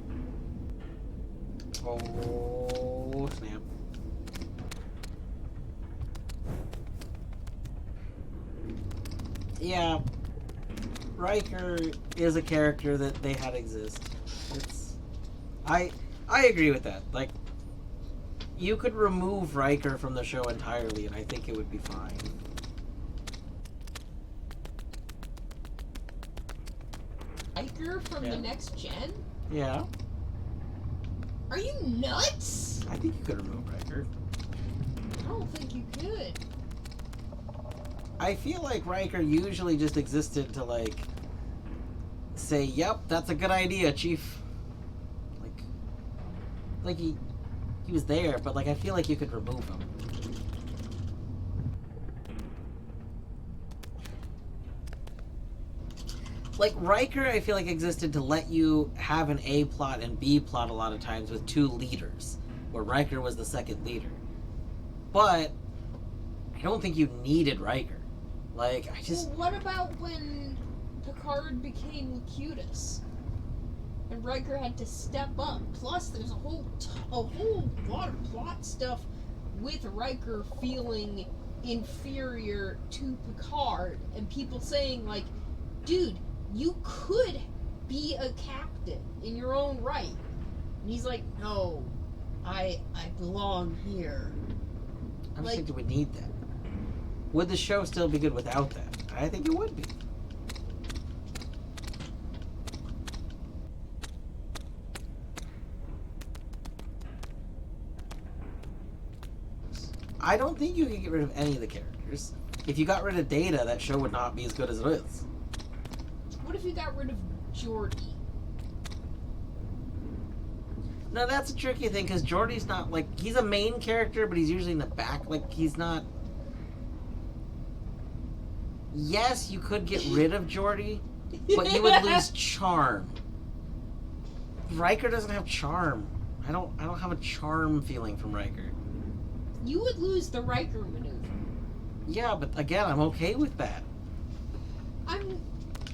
Oh, snap. Yeah, Riker is a character that they had exist. It's I agree with that. Like, you could remove Riker from the show entirely and I think it would be fine. Riker from the next gen? Yeah. Are you nuts? I think you could remove Riker. I don't think you could. I feel like Riker usually just existed to, like, say, yep, that's a good idea, Chief. Like he was there, but, like, I feel like you could remove him. Like, Riker, I feel like existed to let you have an A plot and B plot a lot of times with 2 leaders, where Riker was the second leader. But I don't think you needed Riker. Like, I just... Well, what about when Picard became Locutus? And Riker had to step up. Plus, there's a whole lot of plot stuff with Riker feeling inferior to Picard, and people saying, like, dude, you could be a captain in your own right. And he's like, no, I belong here. I don't Like- think we need that. Would the show still be good without that? I think it would be. I don't think you could get rid of any of the characters. If you got rid of Data, that show would not be as good as it is. What if you got rid of Geordi? No, that's a tricky thing, because Geordi's not, like, he's a main character, but he's usually in the back. Like, he's not... Yes, you could get rid of Geordi, but you would lose charm. Riker doesn't have charm. I don't have a charm feeling from Riker. You would lose the Riker maneuver. Yeah, but again, I'm okay with that.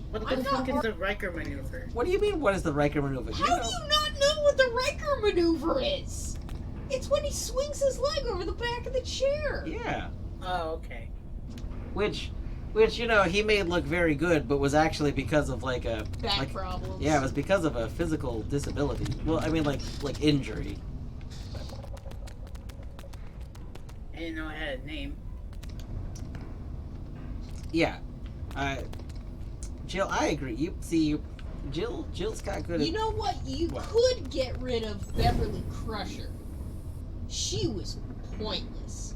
What I'm the fuck not is the Riker maneuver? What do you mean, what is the Riker maneuver? How do you not know what the Riker maneuver is? It's when he swings his leg over the back of the chair. Yeah. Oh, okay. Which, you know, he made look very good, but was actually because of, like, a... Back like, problems. yeah, it was because of a physical disability. Well, I mean, like injury. I didn't know I had a name. Yeah. Jill, I agree. You see, Jill's got good. You know what? You What? could get rid of Beverly Crusher. She was pointless.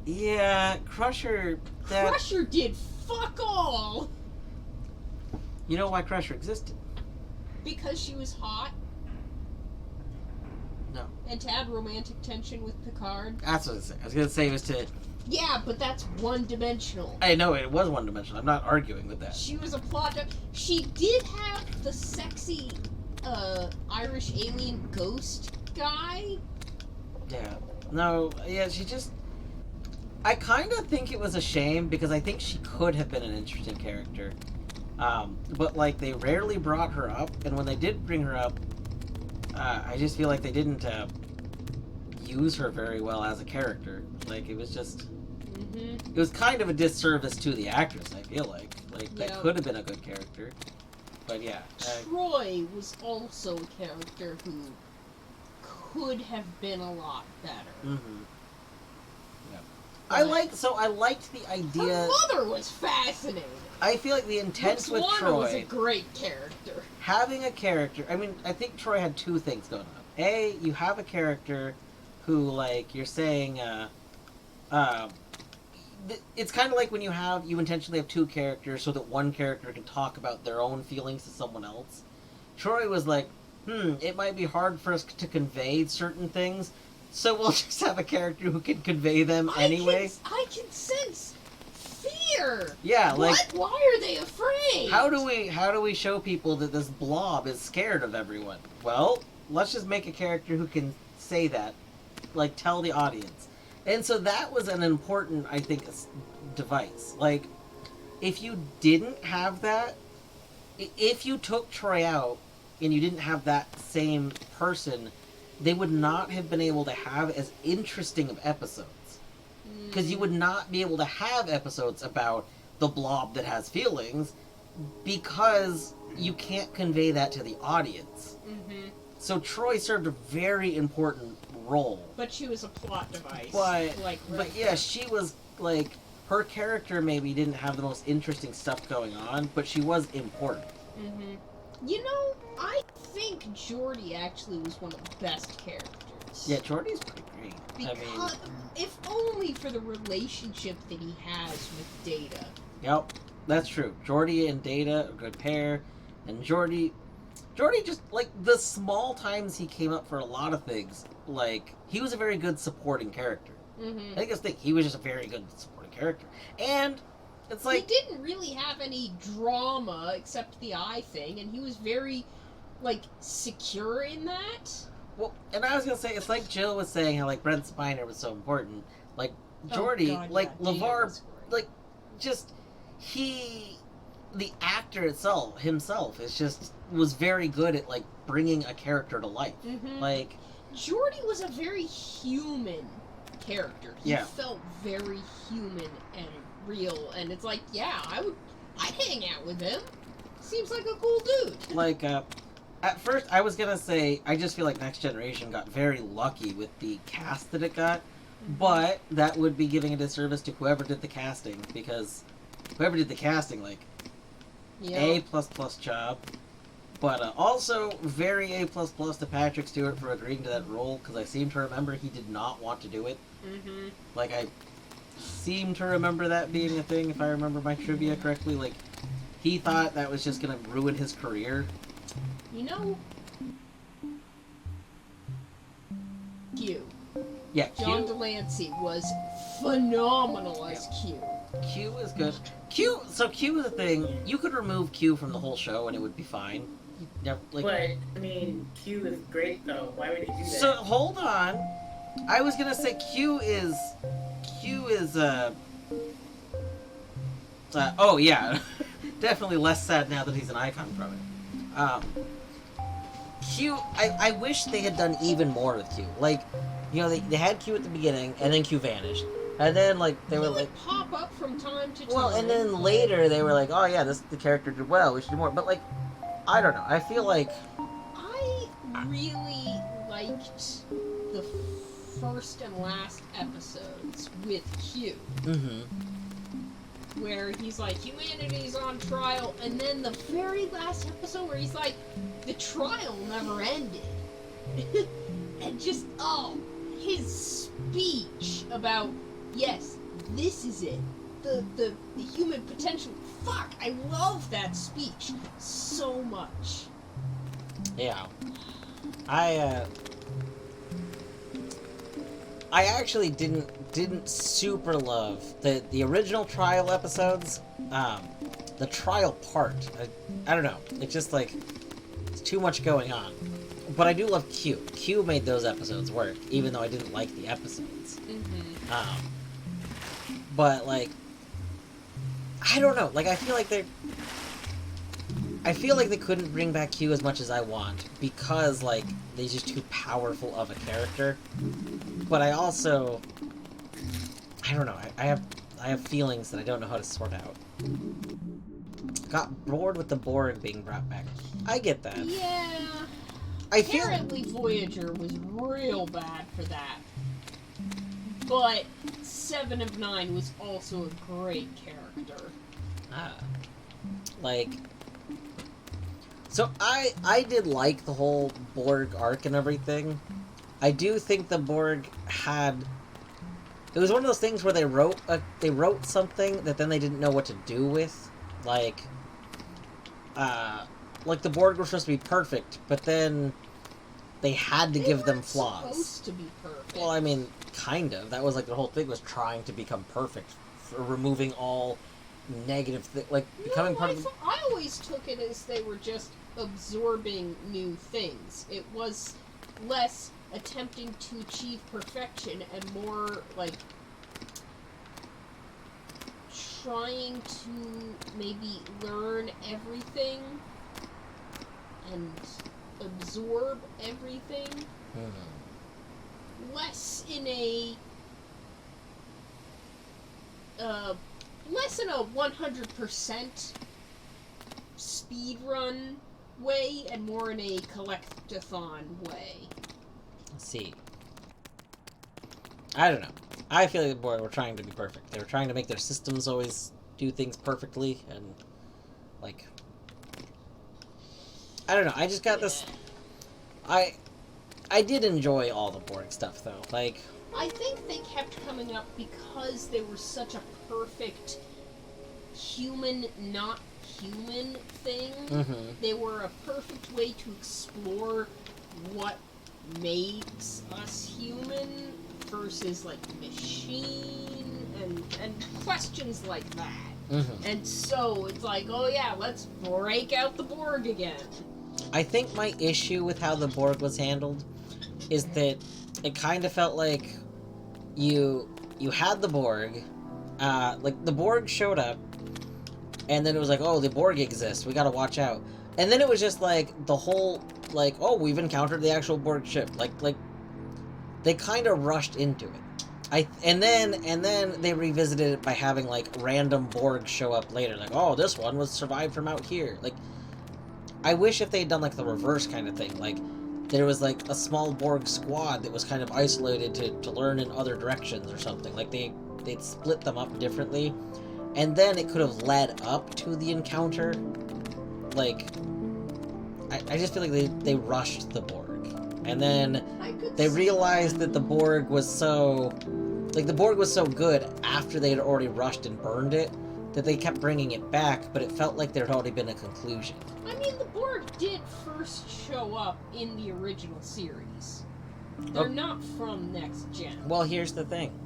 Yeah, Crusher. That. Crusher did fuck all You know why Crusher existed? because she was hot. No. And to add romantic tension with Picard. That's what I was saying. I was gonna say it was to. Yeah, but that's one-dimensional. I know it was one dimensional. I'm not arguing with that. She was a plot. She did have the sexy Irish alien ghost guy. Yeah. No. Yeah. She just. I kind of think it was a shame because I think she could have been an interesting character. But like they rarely brought her up, and when they did bring her up, I just feel like they didn't use her very well as a character. Like it was just, it was kind of a disservice to the actress. I feel like that Yeah. could have been a good character, but yeah. Troy was also a character who could have been a lot better. Mm-hmm. Yeah. But I liked the her idea. mother was fascinating. I feel like the intent Lux with Lana was a Troy, great character. having a character. I mean, I think Troy had two things going on. A, you have a character who, like, you're saying, it's kind of like when you intentionally have two characters so that one character can talk about their own feelings to someone else. Troy was like, it might be hard for us to convey certain things, so we'll just have a character who can convey them anyway. I can sense fear. Yeah, like, What? Why are they afraid? how do we show people that this blob is scared of everyone? Well, let's just make a character who can say that, like, tell the audience. And so that was an important, I think, device. Like, if you didn't have that, if you took Troy out and you didn't have that same person, they would not have been able to have as interesting of episodes. Because you would not be able to have episodes about the blob that has feelings because you can't convey that to the audience. Mm-hmm. So Troy served a very important role. But she was a plot device. But yeah, she was like, her character maybe didn't have the most interesting stuff going on, but she was important. Mm-hmm. You know, I think Geordi actually was one of the best characters. Yeah, Jordy's pretty great. Because, if only for the relationship that he has with Data. Yep, that's true. Jordy and Data, a good pair. And Jordy just, like, the small times he came up for a lot of things, like, he was a very good supporting character. Mm-hmm. I think that's the thing. He was just a very good supporting character. And it's like... he didn't really have any drama except the eye thing, and he was very, like, secure in that. Well, and I was gonna say, it's like Jill was saying how, like, Brent Spiner was so important. Like, Jordy, LeVar, like, just, the actor himself, was very good at, like, bringing a character to life. Mm-hmm. Like... Geordi was a very human character. He felt very human and real, and it's like, yeah, I'd hang out with him. Seems like a cool dude. Like, at first, I was gonna say, I just feel like Next Generation got very lucky with the cast that it got, but that would be giving a disservice to whoever did the casting, because whoever did the casting, like, A++ job, but also very A++ to Patrick Stewart for agreeing to that role, because I seem to remember he did not want to do it. Mm-hmm. Like, I seem to remember that being a thing, if I remember my trivia correctly. Like, he thought that was just gonna ruin his career. You know, Q. Yeah, John Q. Delancey was phenomenal as Q. Q is good. Q is a thing. You could remove Q from the whole show and it would be fine. Like, But, I mean, Q is great, though. Why would he do that? so, hold on. I was gonna say Q is, oh yeah. Definitely less sad now that he's an icon from it. Q, I wish they had done even more with Q. Like, you know, they had Q at the beginning, and then Q vanished. And then, like, they were like... pop up from time to time. Well, and then later they were like, oh yeah, the character did well, we should do more. But, like, I don't know. I feel like... I really liked the first and last episodes with Q. Mm-hmm. Where he's like, humanity's on trial, and then the very last episode where he's like, the trial never ended. And just, his speech about, yes, this is it. The human potential. Fuck, I love that speech so much. Yeah. I actually didn't super love the original trial episodes. The trial part, I don't know. It's just like it's too much going on. But I do love Q. Q made those episodes work, even though I didn't like the episodes. Mm-hmm. But, like, I don't know. Like, I feel like they couldn't bring back Q as much as I want because, like, they're just too powerful of a character. But I also, I don't know. I have feelings that I don't know how to sort out. Got bored with the Borg being brought back. I get that. Yeah. I feel Apparently Voyager was real bad for that. But 7 of 9 was also a great character. like. So I did like the whole Borg arc and everything. I do think the Borg had. It was one of those things where they wrote something that then they didn't know what to do with, like the Borg were supposed to be perfect, but then they had to give them flaws. Supposed to be perfect. Well, I mean, kind of. That was like the whole thing was trying to become perfect, for removing all negative like becoming part of. I always took it as they were just absorbing new things. It was less attempting to achieve perfection and more like trying to maybe learn everything and absorb everything. Less in a 100% speed run way and more in a collectathon way. Let's see. I don't know. I feel like the Borg were trying to be perfect. They were trying to make their systems always do things perfectly, and like, I don't know. I just got this. I did enjoy all the Borg stuff though. Like, I think they kept coming up because they were such a perfect human, not human thing. They were a perfect way to explore what makes us human versus like machine and questions like that. And so it's like, oh yeah, let's break out the Borg again. I think my issue with how the Borg was handled is that it kind of felt like you had the Borg, like the Borg showed up, and then it was like, oh, the Borg exists, we gotta watch out. And then it was just like the whole, like, oh, we've encountered the actual Borg ship. Like they kind of rushed into it. And then they revisited it by having like random Borg show up later, like, oh, this one was survived from out here. Like, I wish if they'd done like the reverse kind of thing, like there was like a small Borg squad that was kind of isolated to learn in other directions or something. Like they'd split them up differently, and then it could have led up to the encounter. Like, I just feel like they rushed the Borg, and then they realized that the Borg was so, like, the Borg was so good after they had already rushed and burned it, that they kept bringing it back, but it felt like there had already been a conclusion. I mean, the Borg did first show up in the original series. They're not from Next Gen. Well, here's the thing.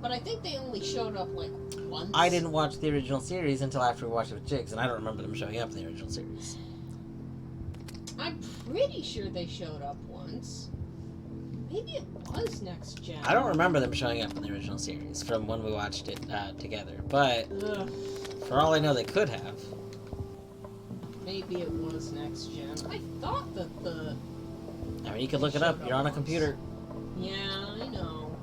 But I think they only showed up, like, once. I didn't watch the original series until after we watched it with Jigs, and I don't remember them showing up in the original series. I'm pretty sure they showed up once. Maybe it was Next Gen. I don't remember them showing up in the original series from when we watched it together, but for all I know, they could have. Maybe it was Next Gen. I thought that the... I mean, you could look it up. You're on a computer. Yeah, I know.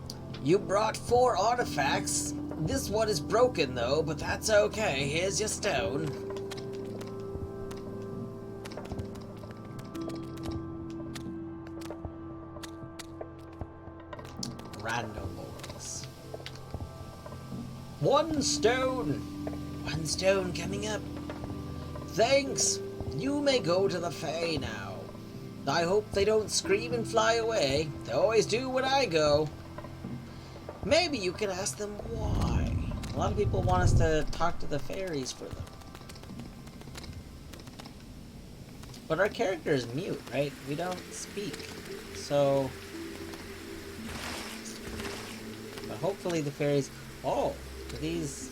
You brought 4 artifacts. This one is broken, though, but that's okay. Here's your stone. Random balls. 1 stone. 1 stone coming up. Thanks. You may go to the Fae now. I hope they don't scream and fly away. They always do when I go. Maybe you can ask them why. A lot of people want us to talk to the fairies for them. But our character is mute, right? We don't speak. So... but hopefully the fairies... oh, are these...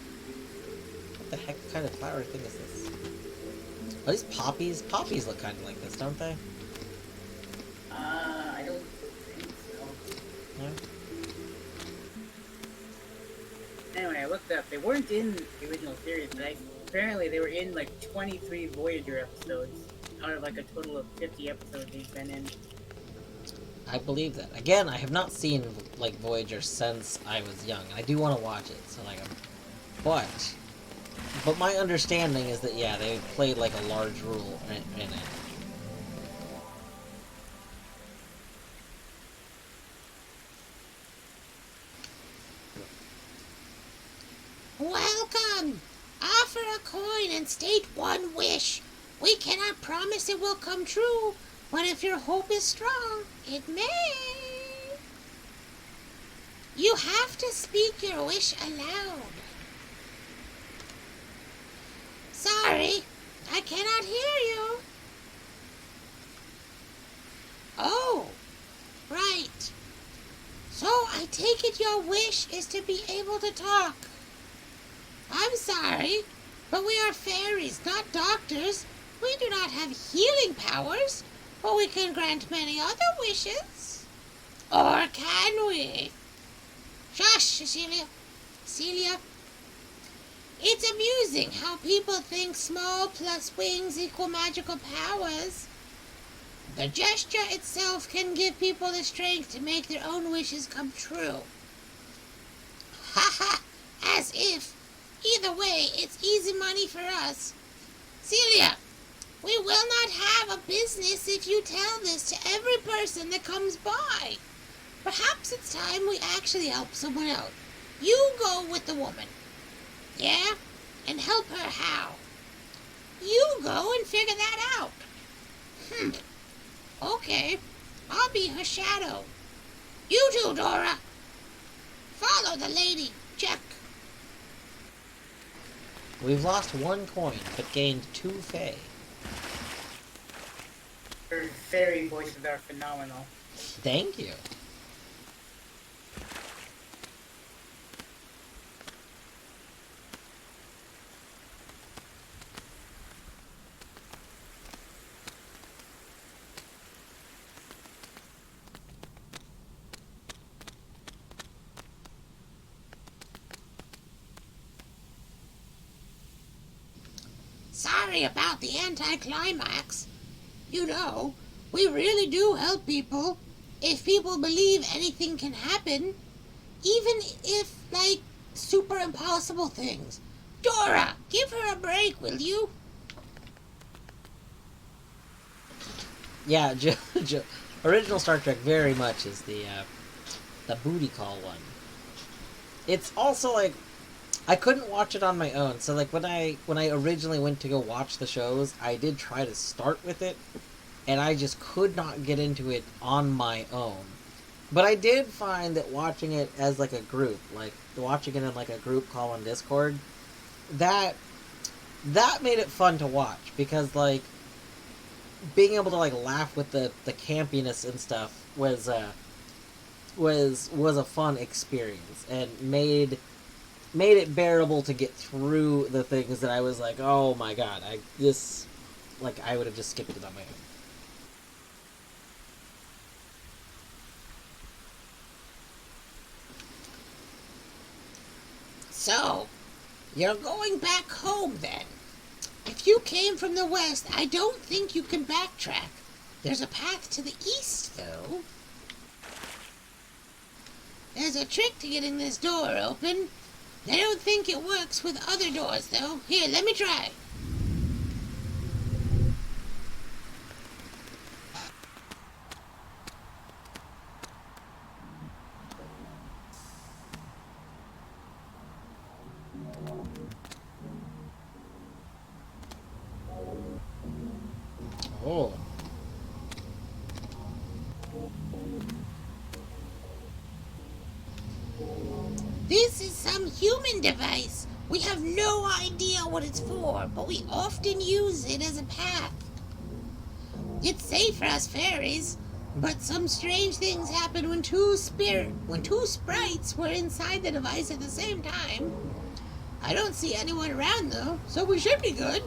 what the heck kind of flower thing is this? Are these poppies? Poppies look kind of like this, don't they? I don't think so. Yeah. Anyway, I looked up, they weren't in the original series, but apparently they were in like 23 Voyager episodes out of like a total of 50 episodes they've been in. I believe that. Again, I have not seen like Voyager since I was young. I do want to watch it, so like, but my understanding is that yeah, they played like a large role in it. Welcome! Offer a coin and state one wish. We cannot promise it will come true, but if your hope is strong, it may. You have to speak your wish aloud. Sorry, I cannot hear you. Oh, right. So I take it your wish is to be able to talk. I'm sorry, but we are fairies, not doctors. We do not have healing powers, but we can grant many other wishes. Or can we? Shush, Cecilia. Celia. It's amusing how people think small plus wings equal magical powers. The gesture itself can give people the strength to make their own wishes come true. Ha ha! As if. Either way, it's easy money for us. Celia, we will not have a business if you tell this to every person that comes by. Perhaps it's time we actually help someone out. You go with the woman. Yeah? And help her how? You go and figure that out. Okay. I'll be her shadow. You too, Dora. Follow the lady. Check. We've lost 1 coin, but gained 2 Fae. Her fairy voices are phenomenal. Thank you. Sorry about the anticlimax. You know, we really do help people. If people believe anything can happen, even if, like, super impossible things. Dora, give her a break, will you? Yeah, original Star Trek very much is the booty call one. It's also like I couldn't watch it on my own. So like when I originally went to go watch the shows, I did try to start with it, and I just could not get into it on my own. But I did find that watching it as like a group, like watching it in like a group call on Discord, that made it fun to watch because like being able to like laugh with the campiness and stuff was a fun experience and made it bearable to get through the things that I was like, oh my god, I would have just skipped it on my own. So, you're going back home then. If you came from the west, I don't think you can backtrack. There's a path to the east, though. There's a trick to getting this door open. I don't think it works with other doors, though. Here, let me try. Oh. This is some human device. We have no idea what it's for, but we often use it as a path. It's safe for us fairies, but some strange things happen when two sprites were inside the device at the same time. I don't see anyone around though, so we should be good.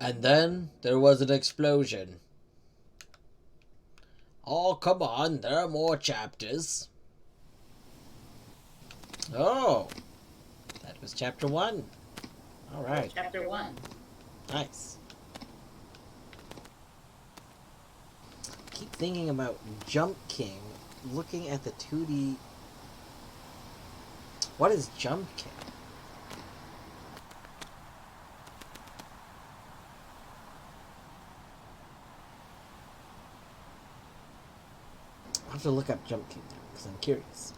And then there was an explosion. Oh, come on, there are more chapters. Oh, that was chapter 1. Alright, Chapter 1. nice. Keep thinking about Jump King, looking at the 2D. What is Jump King? I'll have to look up Jump King now, because I'm curious.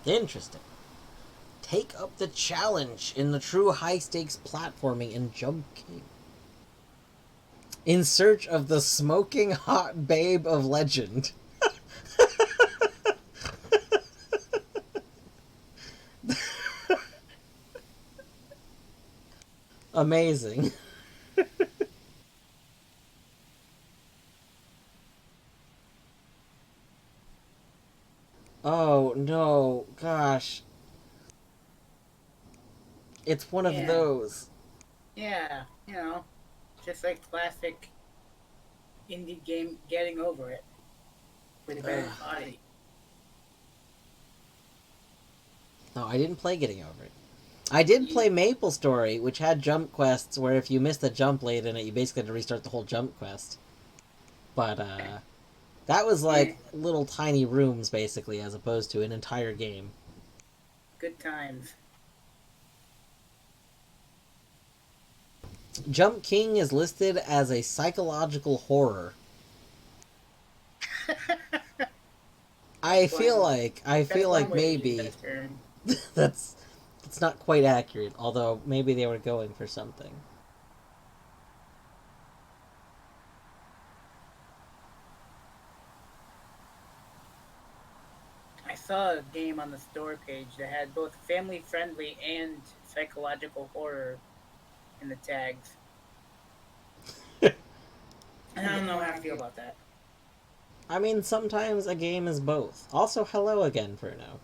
Interesting. Take up the challenge in the true high-stakes platforming in Jump King. In search of the smoking hot babe of legend. Amazing. Oh no, gosh. It's one of Yeah. those. Yeah, just like classic indie game getting over it with a better body. No, I didn't play Getting Over It. I did play Maple Story, which had jump quests where if you missed a jump late in it, you basically had to restart the whole jump quest. But, that was like little tiny rooms, basically, as opposed to an entire game. Good times. Jump King is listed as a psychological horror. I feel like maybe that's not quite accurate, although maybe they were going for something. I saw a game on the store page that had both family friendly and psychological horror in the tags. And I don't know how I feel about that. I mean, sometimes a game is both. Also, hello again, Bruno.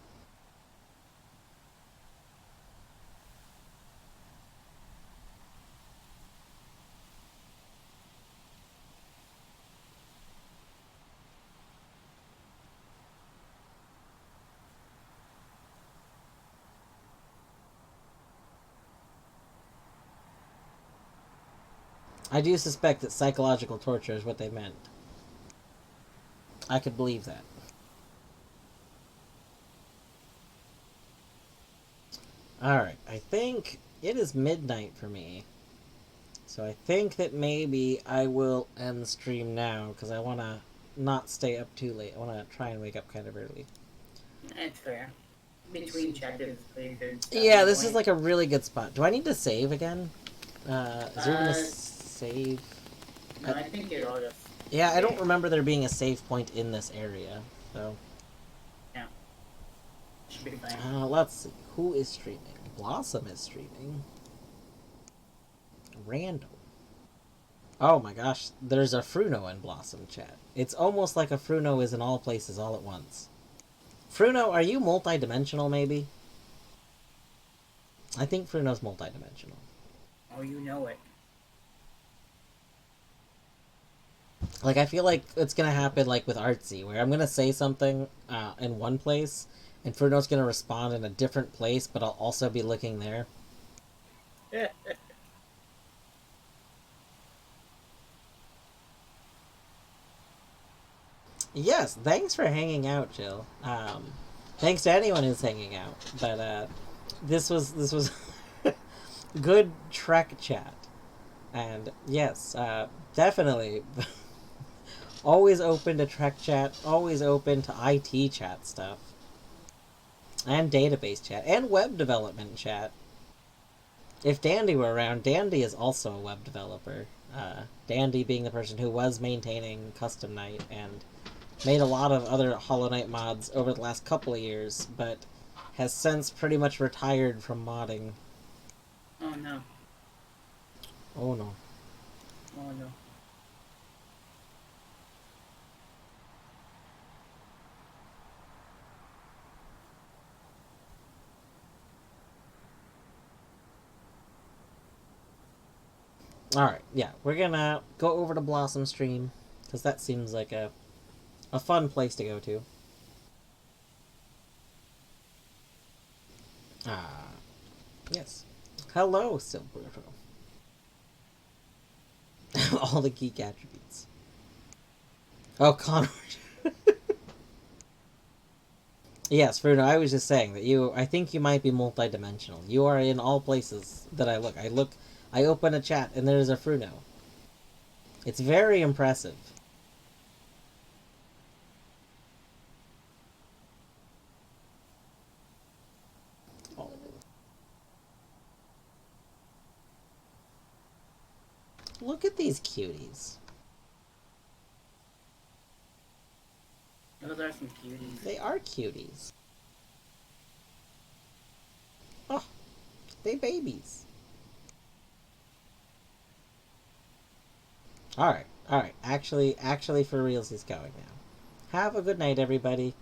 I do suspect that psychological torture is what they meant. I could believe that. Alright, I think it is midnight for me. So I think that maybe I will end the stream now, because I want to not stay up too late. I want to try and wake up kind of early. That's fair. Between chapters, pretty good. Yeah, this is like a really good spot. Do I need to save again? Is there even a save? No, I think it all just... Yeah, I don't remember there being a save point in this area, so... Yeah. Should be fine. Let's see. Who is streaming? Blossom is streaming. Randall. Oh my gosh, there's a Fruno in Blossom chat. It's almost like a Fruno is in all places all at once. Fruno, are you multidimensional, maybe? I think Fruno's multidimensional. Oh, you know it. Like, I feel like it's gonna happen, like, with Artsy, where I'm gonna say something in one place, and Fruno's gonna respond in a different place, but I'll also be looking there. Yes, thanks for hanging out, Jill. Thanks to anyone who's hanging out. But this was good Trek chat, and yes, definitely. Always open to Trek chat. Always open to IT chat stuff, and database chat, and web development chat. if Dandy were around, Dandy is also a web developer. Dandy being the person who was maintaining Custom Knight and made a lot of other Hollow Knight mods over the last couple of years, but has since pretty much retired from modding. Oh no. Oh no. Oh no. Alright, yeah, we're gonna go over to Blossom Stream, because that seems like a fun place to go to. Ah, yes. Hello, Silberto. All the geek attributes. Oh, Connor. Yes, Bruno, I was just saying that I think you might be multidimensional. You are in all places that I look. I open a chat and there's a Fruno. It's very impressive. Oh. Look at these cuties. Those are some cuties. They are cuties. Oh, they babies. Alright. Actually for reals he's going now. Have a good night, everybody.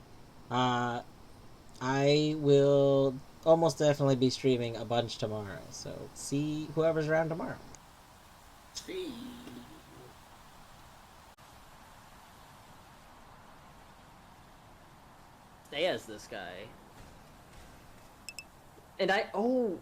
I will almost definitely be streaming a bunch tomorrow, so see whoever's around tomorrow. See. Stay as this guy. And oh,